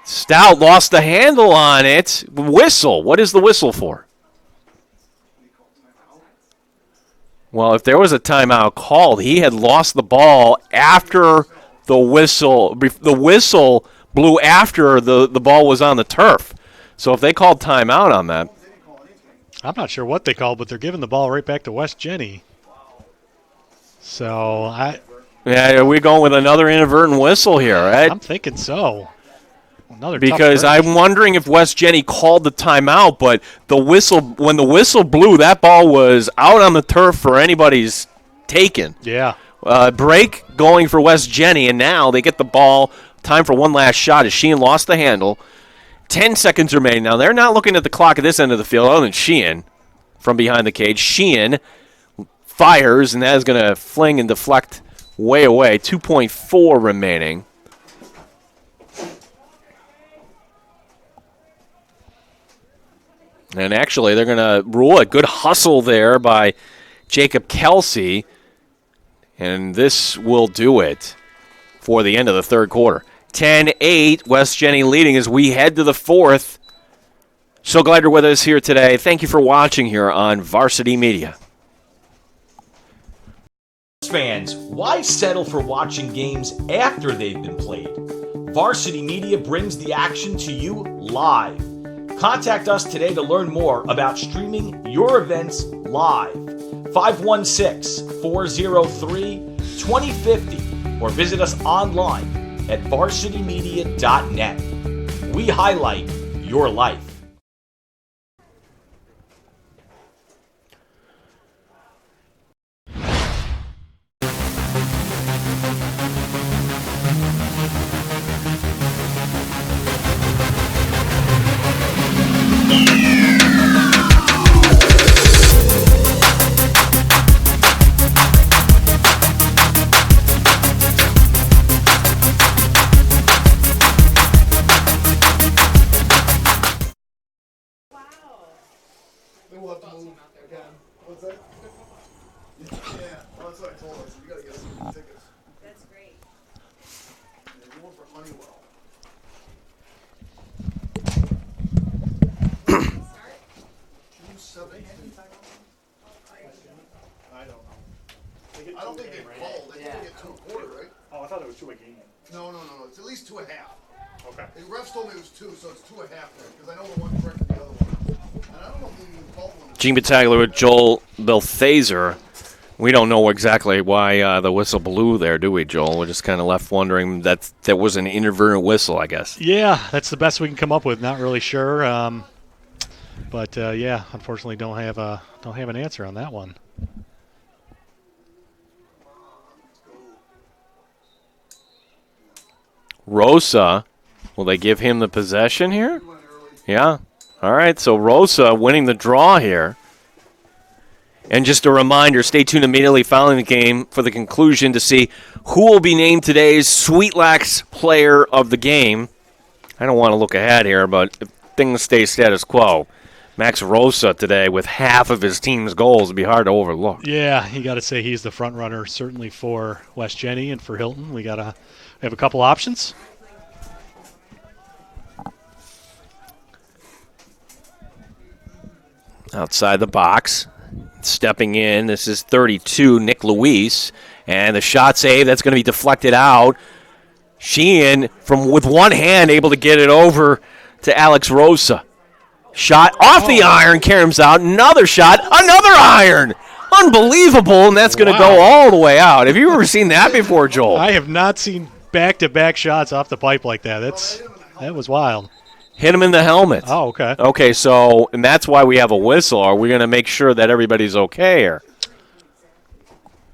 A: Stout lost the handle on it. Whistle. What is the whistle for? Well, if there was a timeout called, he had lost the ball after the whistle. The whistle blew after the ball was on the turf. So if they called timeout on that.
B: I'm not sure what they called, but they're giving the ball right back to West Genny. So
A: Yeah, are we going with another inadvertent whistle here, right?
B: I'm thinking so.
A: Because I'm wondering if West Genny called the timeout, but when the whistle blew, that ball was out on the turf for anybody's taken.
B: Yeah.
A: Break going for West Genny, and now they get the ball. Time for one last shot as Sheehan lost the handle. 10 seconds remaining. Now, they're not looking at the clock at this end of the field other than Sheehan from behind the cage. Sheehan fires, and that is going to fling and deflect way away. 2.4 remaining. And actually, they're going to rule a good hustle there by Jacob Kelsey. And this will do it for the end of the third quarter. 10-8, West Genny leading as we head to the fourth. So glad you're with us here today. Thank you for watching here on Varsity Media.
E: Fans, why settle for watching games after they've been played? Varsity Media brings the action to you live. Contact us today to learn more about streaming your events live. 516-403-2050 or visit us online at varsitymedia.net. We highlight your life.
C: We'll have to move again. What's that? Yeah, well, that's what I told us. We got to get some tickets.
F: That's great.
C: Yeah, you want for Honeywell.
F: Start?
C: 217. I don't know. I don't think they called. They think they get 2 a quarter, right?
D: Oh, I thought it was 2 a game.
C: No. It's at least 2 a half.
D: Okay.
C: The refs told me it was 2, so it's 2 a half there. Because I know the one corrected the other one. And I don't know if they even called one.
A: Gene Battaglia with Joel Belthazer. We don't know exactly why the whistle blew there, do we, Joel? We're just kind of left wondering that was an inadvertent whistle, I guess.
B: Yeah, that's the best we can come up with. Not really sure, but yeah, unfortunately, don't have an answer on that one.
A: Rosa, will they give him the possession here? Yeah. All right, so Rosa winning the draw here. And just a reminder, stay tuned immediately following the game for the conclusion to see who will be named today's SweetLax Player of the Game. I don't want to look ahead here, but if things stay status quo, Max Rosa today with half of his team's goals would be hard to overlook.
B: Yeah, you got to say he's the front runner certainly for West Genny and for Hilton. We have a couple options.
A: Outside the box, stepping in, this is 32, Nick Luis, and the shot save, that's going to be deflected out. Sheehan, with one hand, able to get it over to Alex Rosa. Shot off the iron, Karam's out. Another shot, another iron. Unbelievable, and that's going to go all the way out. Have you ever seen that before, Joel?
B: I have not seen back-to-back shots off the pipe like that. That was wild.
A: Hit him in the helmet.
B: Oh, okay.
A: Okay, so, and that's why we have a whistle. Are we going to make sure that everybody's okay here?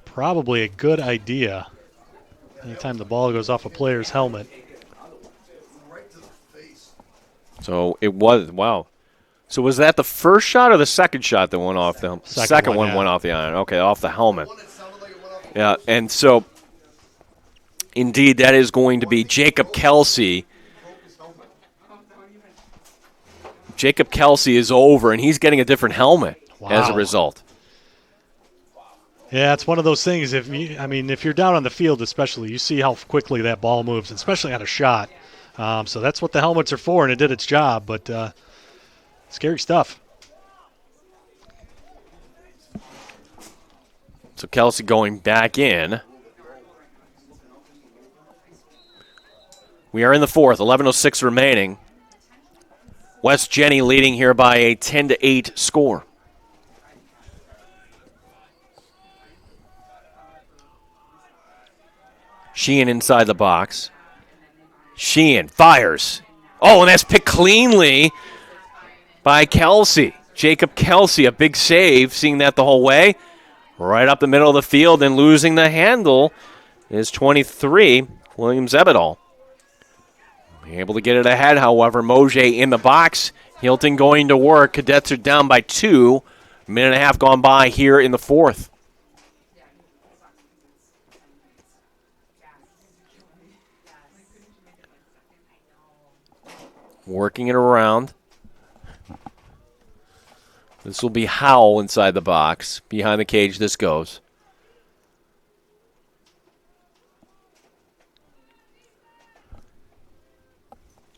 B: Probably a good idea. Anytime the ball goes off a player's helmet.
A: So it was, wow. So was that the first shot or the second shot that went off the helmet? Second one
B: yeah.
A: went off the iron. Okay, off the helmet. Yeah, and so, indeed, that is going to be Jacob Kelsey. Jacob Kelsey is over, and he's getting a different helmet as a result.
B: Yeah, it's one of those things. If you're down on the field, especially, you see how quickly that ball moves, especially on a shot. So that's what the helmets are for, and it did its job. But scary stuff.
A: So Kelsey going back in. We are in the fourth, 11:06 remaining. West Genny leading here by a 10-8 score. Sheehan inside the box. Sheehan fires. Oh, and that's picked cleanly by Kelsey. Jacob Kelsey, a big save, seeing that the whole way. Right up the middle of the field and losing the handle is 23, William Zebedal. Able to get it ahead, however. Mojay in the box. Hilton going to work. Cadets are down by 2. A minute and a half gone by here in the fourth. Working it around. This will be Howell inside the box. Behind the cage this goes.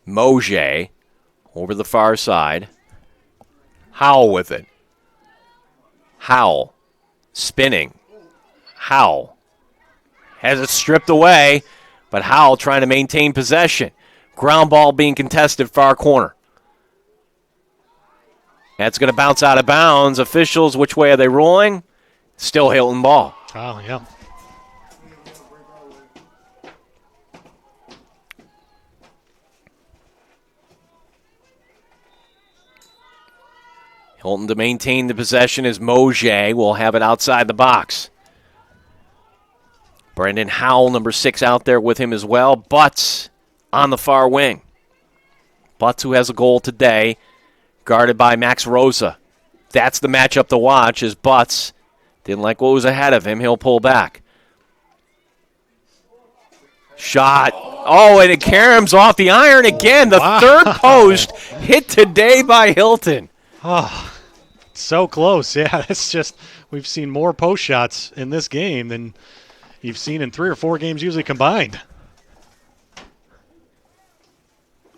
A: Mojay over the far side. Howell with it. Howell spinning. Howell has it stripped away, but Howell trying to maintain possession. Ground ball being contested far corner. That's going to bounce out of bounds. Officials, which way are they ruling? Still Hilton ball.
B: Oh, yeah.
A: Hilton to maintain the possession as Mojay will have it outside the box. Brendan Howell, number 6, out there with him as well. Butts on the far wing. Butts, who has a goal today, guarded by Max Rosa. That's the matchup to watch as Butts didn't like what was ahead of him. He'll pull back. Shot. Oh, and it caroms off the iron again. The third post hit today by Hilton.
B: Oh, so close. Yeah, it's just we've seen more post shots in this game than you've seen in 3 or 4 games usually combined.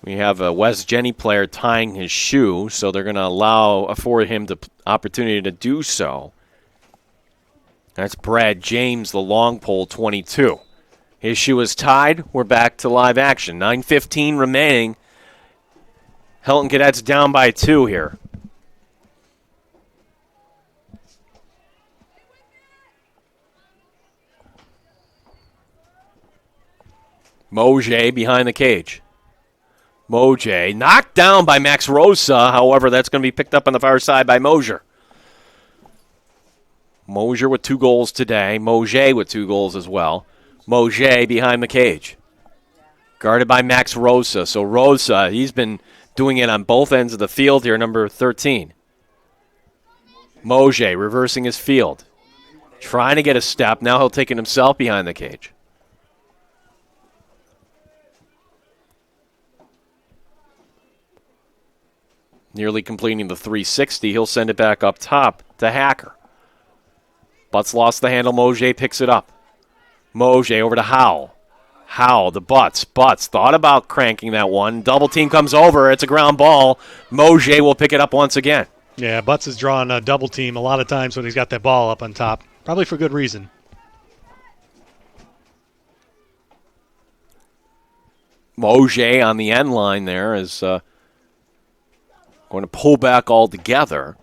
A: We have a West Genny player tying his shoe, so they're going to afford him the opportunity to do so. That's Brad James, the long pole, 22. His shoe is tied. We're back to live action. 9:15 remaining. Hilton Cadets down by 2 here. Mojay behind the cage. Mojay knocked down by Max Rosa. However, that's going to be picked up on the far side by Mosier. Mosier with 2 goals today. Mojay with 2 goals as well. Mojay behind the cage. Guarded by Max Rosa. So Rosa, he's been doing it on both ends of the field here, number 13. Mojay reversing his field. Trying to get a step. Now he'll take it himself behind the cage. Nearly completing the 360. He'll send it back up top to Hacker. Butts lost the handle. Mojay picks it up. Mojay over to Howell. Howell to Butts. Butts thought about cranking that one. Double team comes over. It's a ground ball. Mojay will pick it up once again.
B: Yeah, Butts is drawing a double team a lot of times when he's got that ball up on top. Probably for good reason.
A: Mojay on the end line there is going to pull back altogether.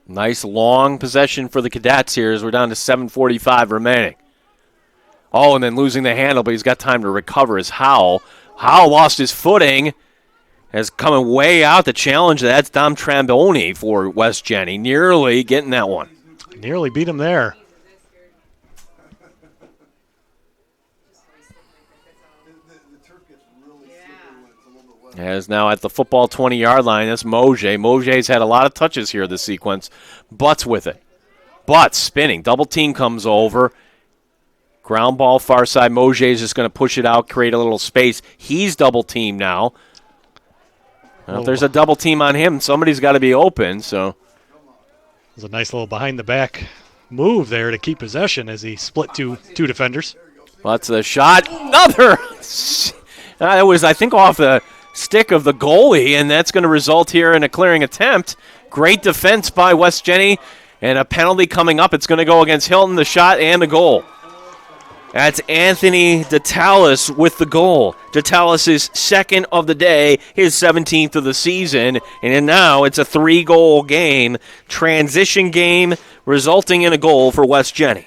A: Nice long possession for the Cadets here as we're down to 7:45 remaining. Oh, and then losing the handle, but he's got time to recover is Howell. Howell lost his footing. Has coming way out to challenge. That's Dom Tramboni for West Genny. Nearly getting that one.
B: Nearly beat him there.
A: As now at the football 20-yard line, that's Mojay. Mojay's had a lot of touches here this sequence. Butts with it. Butts spinning. Double team comes over. Ground ball far side. Mojay's just going to push it out, create a little space. He's double teamed now. If there's a double team on him, somebody's got to be open. So
B: There's a nice little behind the back move there to keep possession as he split two defenders.
A: Butts the shot. Another. That was, I think, off the stick of the goalie, and that's going to result here in a clearing attempt. Great defense by West Genny, and a penalty coming up. It's going to go against Hilton, the shot and the goal. That's Anthony DeTalis with the goal. DeTalis' second of the day, his 17th of the season, and now it's a 3-goal game, transition game, resulting in a goal for West Genny.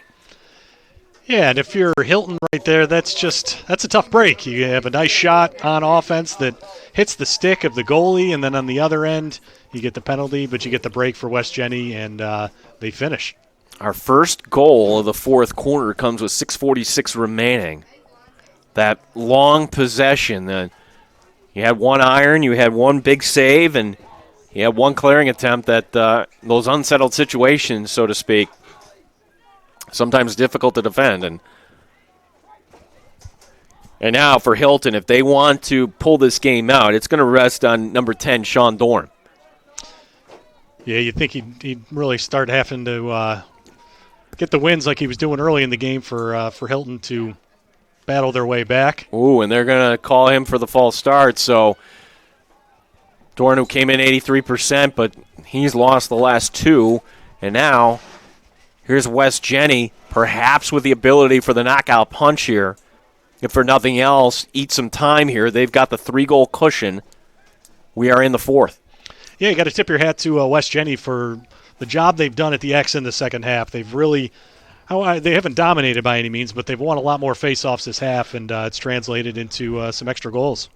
B: Yeah, and if you're Hilton right there, that's a tough break. You have a nice shot on offense that hits the stick of the goalie, and then on the other end, you get the penalty, but you get the break for West Genny, and they finish.
A: Our first goal of the fourth quarter comes with 6:46 remaining. That long possession, you had one iron, you had one big save, and you had one clearing attempt that those unsettled situations, so to speak, sometimes difficult to defend. And now for Hilton, if they want to pull this game out, it's going to rest on number 10, Sean Doran.
B: Yeah, you'd think he'd really start having to get the wins like he was doing early in the game for Hilton to battle their way back.
A: Ooh, and they're going to call him for the false start. So Doran, who came in 83%, but he's lost the last two. And now here's West Genny, perhaps with the ability for the knockout punch here. If for nothing else, eat some time here. They've got the 3-goal cushion. We are in the fourth.
B: Yeah, you got to tip your hat to West Genny for the job they've done at the X in the second half. They've really, they haven't dominated by any means, but they've won a lot more faceoffs this half, and it's translated into some extra goals.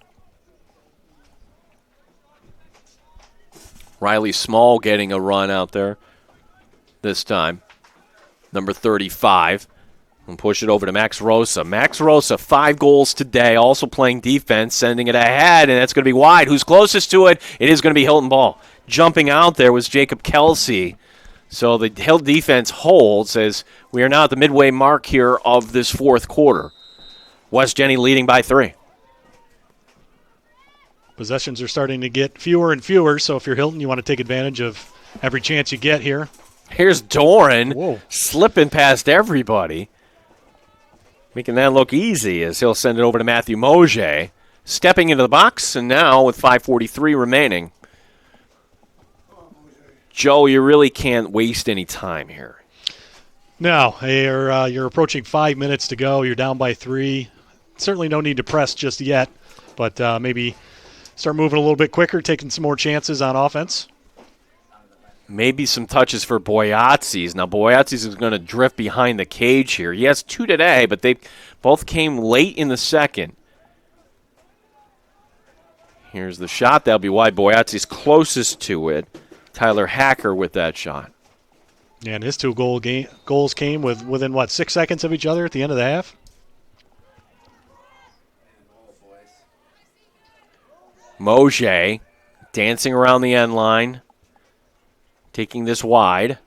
A: Riley Small getting a run out there this time. Number 35. And push it over to Max Rosa. Max Rosa, 5 goals today, also playing defense, sending it ahead, and that's going to be wide. Who's closest to it? It is going to be Hilton ball. Jumping out there was Jacob Kelsey. So the Hilton defense holds as we are now at the midway mark here of this fourth quarter. West Genny leading by 3.
B: Possessions are starting to get fewer and fewer, so if you're Hilton, you want to take advantage of every chance you get here.
A: Here's Doran.
B: Whoa. Slipping
A: past everybody. Making that look easy as he'll send it over to Matthew Mojay. Stepping into the box, and now with 5:43 remaining. Joe, you really can't waste any time here.
B: No, you're approaching 5 minutes to go. You're down by 3. Certainly no need to press just yet, but maybe start moving a little bit quicker, taking some more chances on offense.
A: Maybe some touches for Boyatzis. Now, Boyatzis is going to drift behind the cage here. He has 2 today, but they both came late in the second. Here's the shot. That'll be wide. Boyatzis closest to it. Tyler Hacker with that shot.
B: Yeah, and his 2 goals came within 6 seconds of each other at the end of the half?
A: Mojay dancing around the end line. Taking this wide.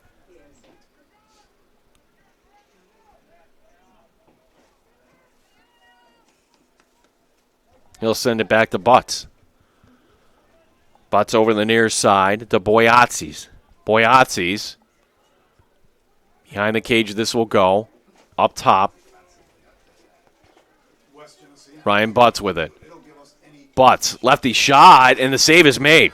A: He'll send it back to Butts. Butts over the near side to Boyatzis. Boyatzis. Behind the cage, this will go. Up top. Ryan Butts with it. Butts, lefty shot, and the save is made.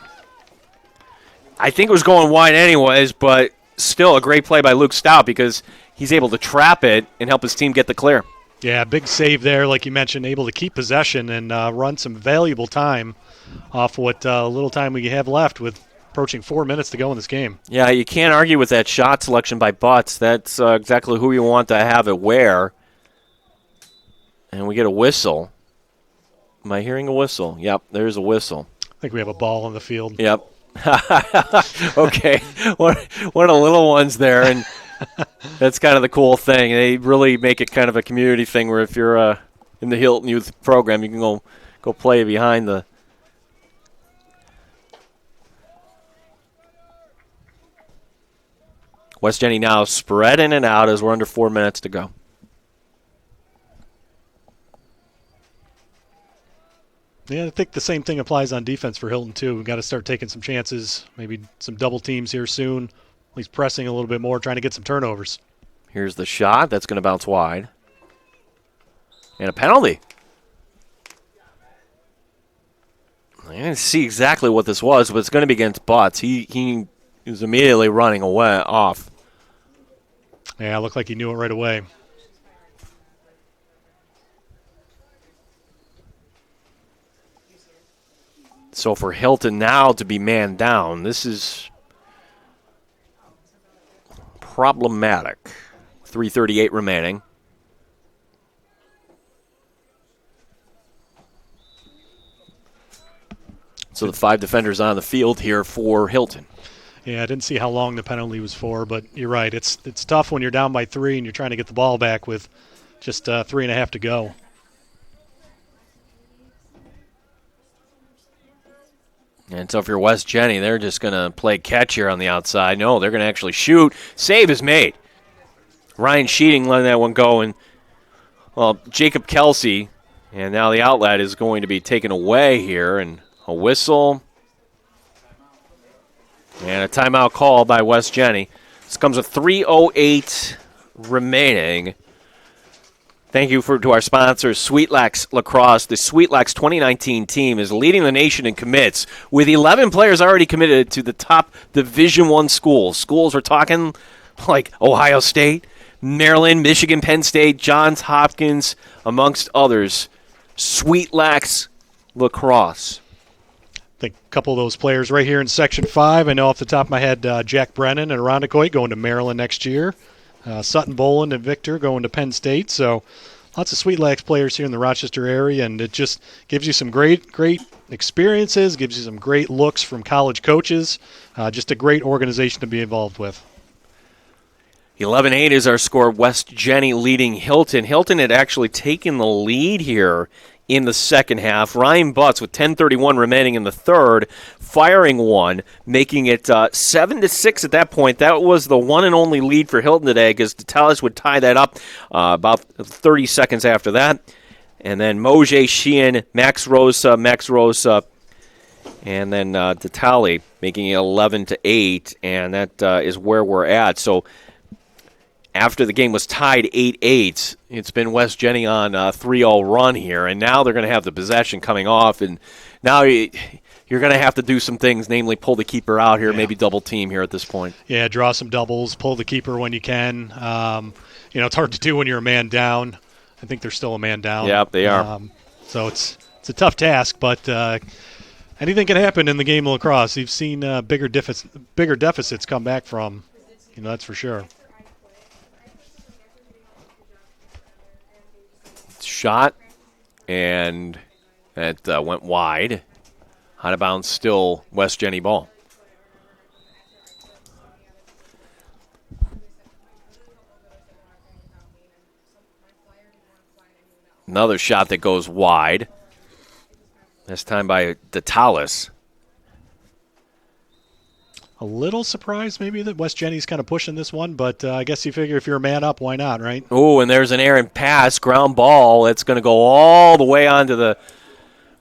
A: I think it was going wide anyways, but still a great play by Luke Stout because he's able to trap it and help his team get the clear.
B: Yeah, big save there, like you mentioned, able to keep possession and run some valuable time off what little time we have left with approaching 4 minutes to go in this game.
A: Yeah, you can't argue with that shot selection by Butts. That's exactly who you want to have it where. And we get a whistle. Am I hearing a whistle? Yep, there's a whistle.
B: I think we have a ball on the field.
A: Yep. Okay, one of the little ones there, and that's kind of the cool thing. They really make it kind of a community thing where if you're in the Hilton Youth program, you can go play behind the West Genny now spreading it out as we're under 4 minutes to go.
B: Yeah, I think the same thing applies on defense for Hilton, too. We've got to start taking some chances, maybe some double teams here soon, at least pressing a little bit more, trying to get some turnovers.
A: Here's the shot. That's going to bounce wide. And a penalty. I didn't see exactly what this was, but it's going to be against Butts. He was immediately running away off.
B: Yeah, it looked like he knew it right away.
A: So for Hilton now to be man down, this is problematic. 3:38 remaining. So the 5 defenders on the field here for Hilton.
B: Yeah, I didn't see how long the penalty was for, but you're right. It's tough when you're down by 3 and you're trying to get the ball back with just 3.5 to go.
A: And so if you're West Genny, they're just going to play catch here on the outside. No, they're going to actually shoot. Save is made. Ryan Sheeting letting that one go. And, well, Jacob Kelsey, and now the outlet is going to be taken away here. And a whistle. And a timeout call by West Genny. This comes with 3:08 remaining. Thank you to our sponsors, SweetLax Lacrosse. The SweetLax 2019 team is leading the nation in commits with 11 players already committed to the top Division I schools. Schools we're talking like Ohio State, Maryland, Michigan, Penn State, Johns Hopkins, amongst others. SweetLax Lacrosse.
B: I think a couple of those players right here in Section 5. I know off the top of my head, Jack Brennan and Irondequoit going to Maryland next year. Sutton Boland and Victor going to Penn State. So lots of SweetLax players here in the Rochester area, and it just gives you some great experiences, gives you some great looks from college coaches. Just a great organization to be involved with.
A: 11-8 is our score. West Genny leading Hilton. Hilton had actually taken the lead here in the second half. Ryan Butts with 10:31 remaining in the third, firing one, making it 7-6 at that point. That was the one and only lead for Hilton today, because Detalis would tie that up about 30 seconds after that. And then Mojay Sheehan, Max Rosa, and then Detali making it 11-8, and that is where we're at. So after the game was tied 8-8, it's been West Genny on a 3-0 run here, and now they're going to have the possession coming off, and now you're going to have to do some things, namely pull the keeper out here, maybe double team here at this point.
B: Yeah, draw some doubles, pull the keeper when you can. It's hard to do when you're a man down. I think they're still a man down.
A: Yeah, they are.
B: So it's a tough task, but anything can happen in the game of lacrosse. You've seen bigger deficits come back from, that's for sure.
A: Shot, and it went wide. Out of bounds, still West Genny ball. Another shot that goes wide. This time by Detalis.
B: A little surprised maybe that West Genny's kind of pushing this one, but I guess you figure if you're a man up, why not, right?
A: Oh, and there's an errant pass, ground ball. It's going to go all the way onto the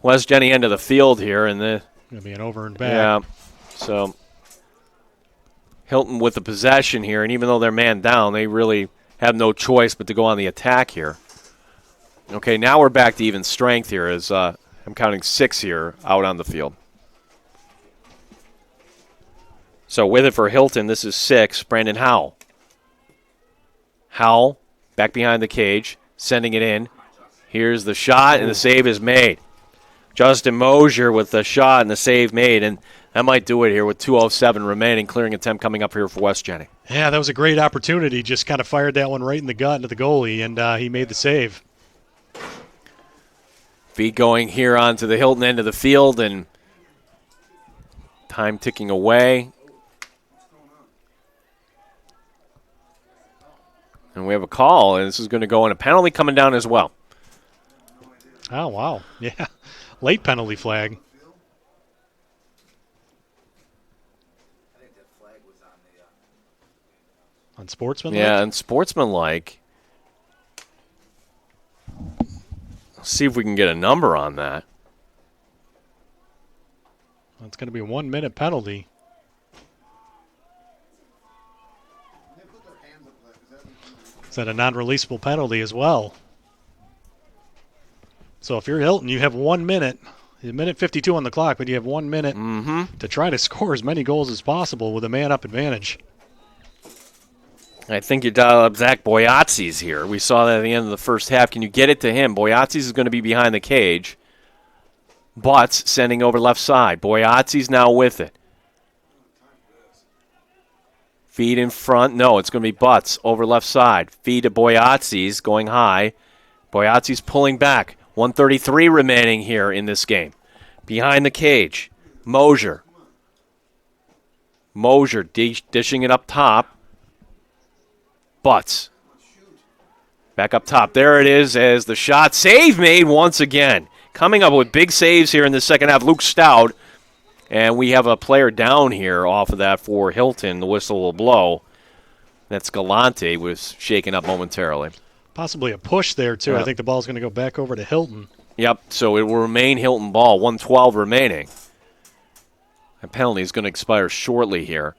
A: West Genny end of the field here. And
B: going to be an over and back.
A: Yeah, so Hilton with the possession here, and even though they're man down, they really have no choice but to go on the attack here. Okay, now we're back to even strength here as I'm counting 6 here out on the field. So with it for Hilton, this is 6. Brandon Howell. Howell back behind the cage, sending it in. Here's the shot, and the save is made. Justin Mosier with the shot and the save made, and that might do it here with 2:07 remaining. Clearing attempt coming up here for West Genny.
B: Yeah, that was a great opportunity. Just kind of fired that one right in the gut into the goalie, and he made the save.
A: Feet going here onto the Hilton end of the field, and time ticking away. And we have a call, and this is going to go in a penalty coming down as well.
B: Oh, wow. Yeah. Late penalty flag. Unsportsmanlike?
A: Yeah, unsportsmanlike. Let's see if we can get a number on that.
B: It's going to be a 1 minute penalty. Is that a non-releasable penalty as well? So if you're Hilton, you have 1 minute, a minute 52 on the clock, but you have 1 minute to try to score as many goals as possible with a man-up advantage.
A: I think you dial up Zach Boyatzis here. We saw that at the end of the first half. Can you get it to him? Boyatzis is going to be behind the cage. Butts sending over left side. Boyatzis now with it. Feed in front. No, it's going to be Butts over left side. Feed to Boyatzis going high. Boyatzis pulling back. 1:33 remaining here in this game. Behind the cage. Mosier. Mosier dishing it up top. Butts. Back up top. There it is as the shot. Save made once again. Coming up with big saves here in the second half. Luke Stout. And we have a player down here off of that for Hilton. The whistle will blow. That's Galante was shaken up momentarily.
B: Possibly a push there, too.
A: Yeah.
B: I think the ball's going to go back over to Hilton.
A: Yep, so it will remain Hilton ball. 1:12 remaining. The penalty is going to expire shortly here.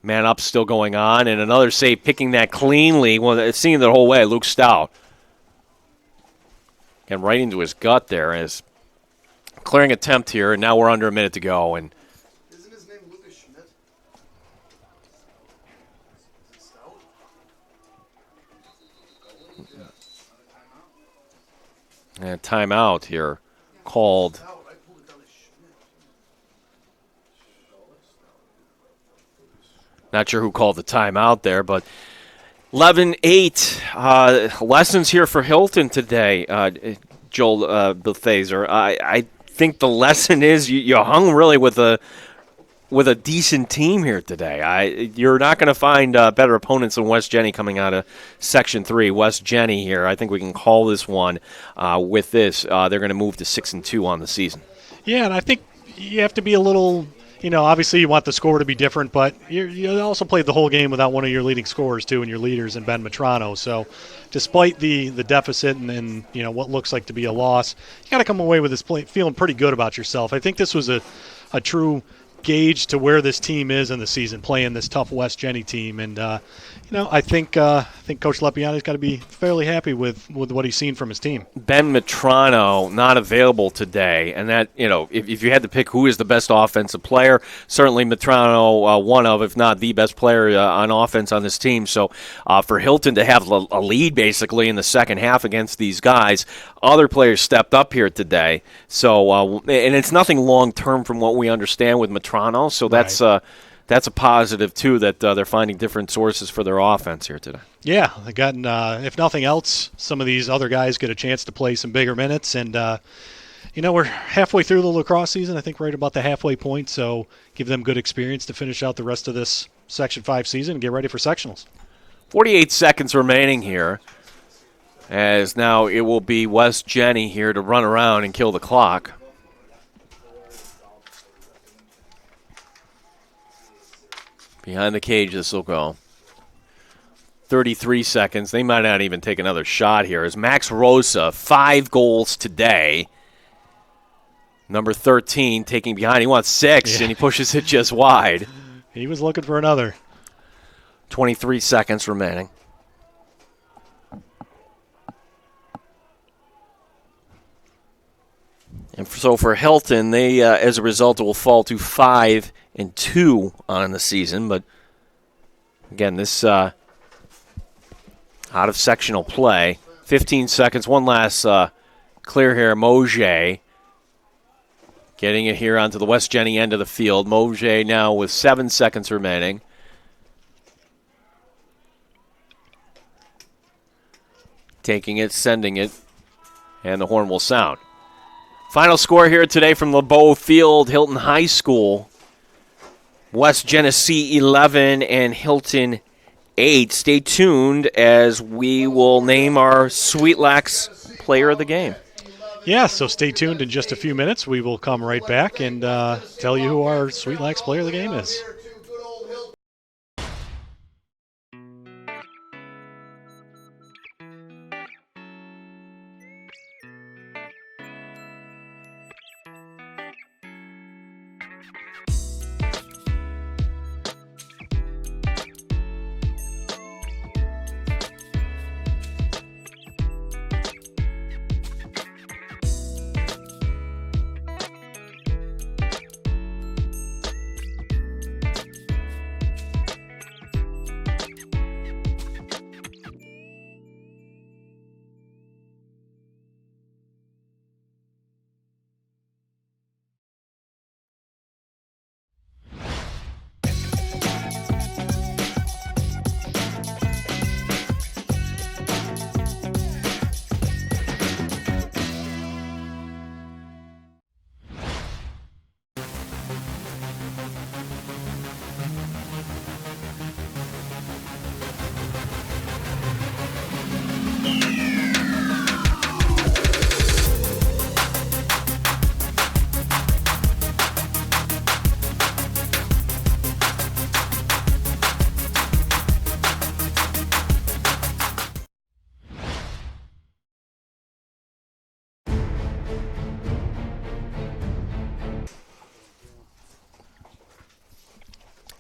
A: Man up still going on, and another save picking that cleanly. Well, it's seen the whole way. Luke Stout. Again, right into his gut there as clearing attempt here, and now we're under a minute to go. And
C: Isn't his name Lucas Schmidt? Is it Stout?
A: and timeout here called.
C: Stout. I pulled it down as Schmidt.
A: Not sure who called the timeout there, but 11-8 lessons here for Hilton today, Joel Bethazer. I think the lesson is you hung really with a decent team here today. You're not going to find better opponents than West Genny coming out of Section 3. West Genny here, I think we can call this one with this. They're going to move to 6-2 on the season.
B: Yeah, and I think you have to be a little, obviously you want the score to be different, but you also played the whole game without one of your leading scorers, too, and your leaders in Ben Matrano. So despite the deficit and what looks like to be a loss, you got to come away with this play feeling pretty good about yourself. I think this was a true gauge to where this team is in the season, playing this tough West Genny team. And, I think Coach Lepiani's got to be fairly happy with what he's seen from his team.
A: Ben Matrano not available today, and that, if you had to pick who is the best offensive player, certainly Matrano one of, if not the best player on offense on this team. So for Hilton to have a lead basically in the second half against these guys, other players stepped up here today. So and it's nothing long-term from what we understand with Matrano, so that's
B: Right.
A: That's a positive, too, that they're finding different sources for their offense here today.
B: Yeah, they got, if nothing else, some of these other guys get a chance to play some bigger minutes. And, we're halfway through the lacrosse season, I think right about the halfway point. So give them good experience to finish out the rest of this Section 5 season and get ready for sectionals.
A: 48 seconds remaining here, as now it will be West Genny here to run around and kill the clock. Behind the cage, this will go. 33 seconds. They might not even take another shot here. As Max Rosa, 5 goals today. Number 13 taking behind. He wants 6, and he pushes it just wide.
B: He was looking for another.
A: 23 seconds remaining. And so for Hilton, they, as a result, will fall to 5-2 on the season. But again, this out of sectional play. 15 seconds. One last clear here. Mosier getting it here onto the West Genny end of the field. Mosier now with 7 seconds remaining. Taking it, sending it, and the horn will sound. Final score here today from Lebeau Field, Hilton High School. West Genesee 11 and Hilton 8. Stay tuned as we will name our Sweet Lax Player of the Game.
B: Yeah, so stay tuned in just a few minutes. We will come right back and tell you who our Sweet Lax Player of the Game is.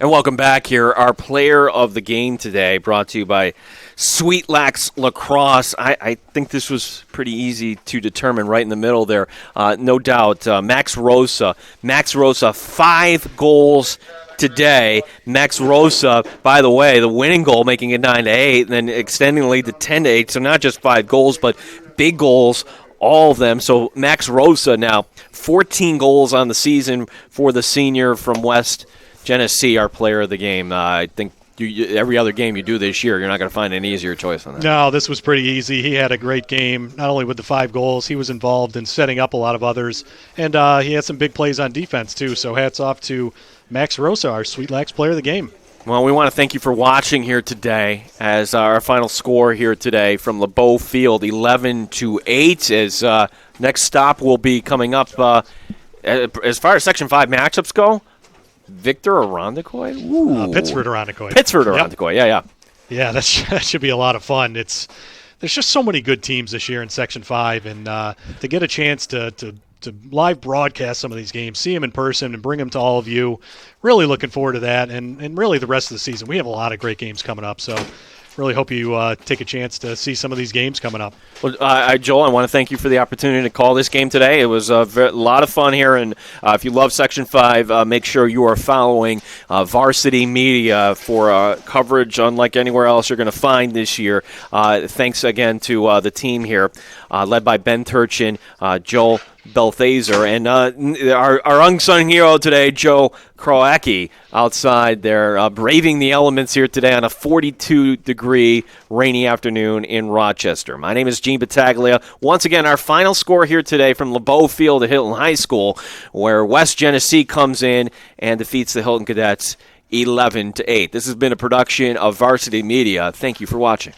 A: And welcome back here. Our player of the game today brought to you by Sweet LAX Lacrosse. I think this was pretty easy to determine right in the middle there. No doubt, Max Rosa. Max Rosa, 5 goals today. Max Rosa, by the way, the winning goal, making it 9-8, and then extending the lead to 10-8. So not just 5 goals, but big goals, all of them. So Max Rosa now, 14 goals on the season for the senior from West Genesee, our player of the game. I think every other game you do this year, you're not going to find an easier choice on that.
B: No, this was pretty easy. He had a great game, not only with the 5 goals, he was involved in setting up a lot of others, and he had some big plays on defense too, so hats off to Max Rosa, our Sweet Lax player of the game.
A: Well, we want to thank you for watching here today as our final score here today from Lebeau Field, 11-8, as next stop will be coming up. As far as Section 5 matchups go, Victor Irondequoit?
B: Pittsford Irondequoit.
A: Pittsford Irondequoit, yeah.
B: Yeah, that should be a lot of fun. There's just so many good teams this year in Section 5, and to get a chance to live broadcast some of these games, see them in person, and bring them to all of you, really looking forward to that, and really the rest of the season. We have a lot of great games coming up, so really hope you take a chance to see some of these games coming up.
A: Well, Joel, I want to thank you for the opportunity to call this game today. It was a lot of fun here, and if you love Section 5, make sure you are following Varsity Media for coverage unlike anywhere else you're going to find this year. Thanks again to the team here, led by Ben Turchin, Joel Belthazer, and our unsung hero today, Joe Kroacki, outside there, braving the elements here today on a 42-degree rainy afternoon in Rochester. My name is Gene Battaglia. Once again, our final score here today from Lebeau Field at Hilton High School, where West Genesee comes in and defeats the Hilton Cadets 11-8. This has been a production of Varsity Media. Thank you for watching.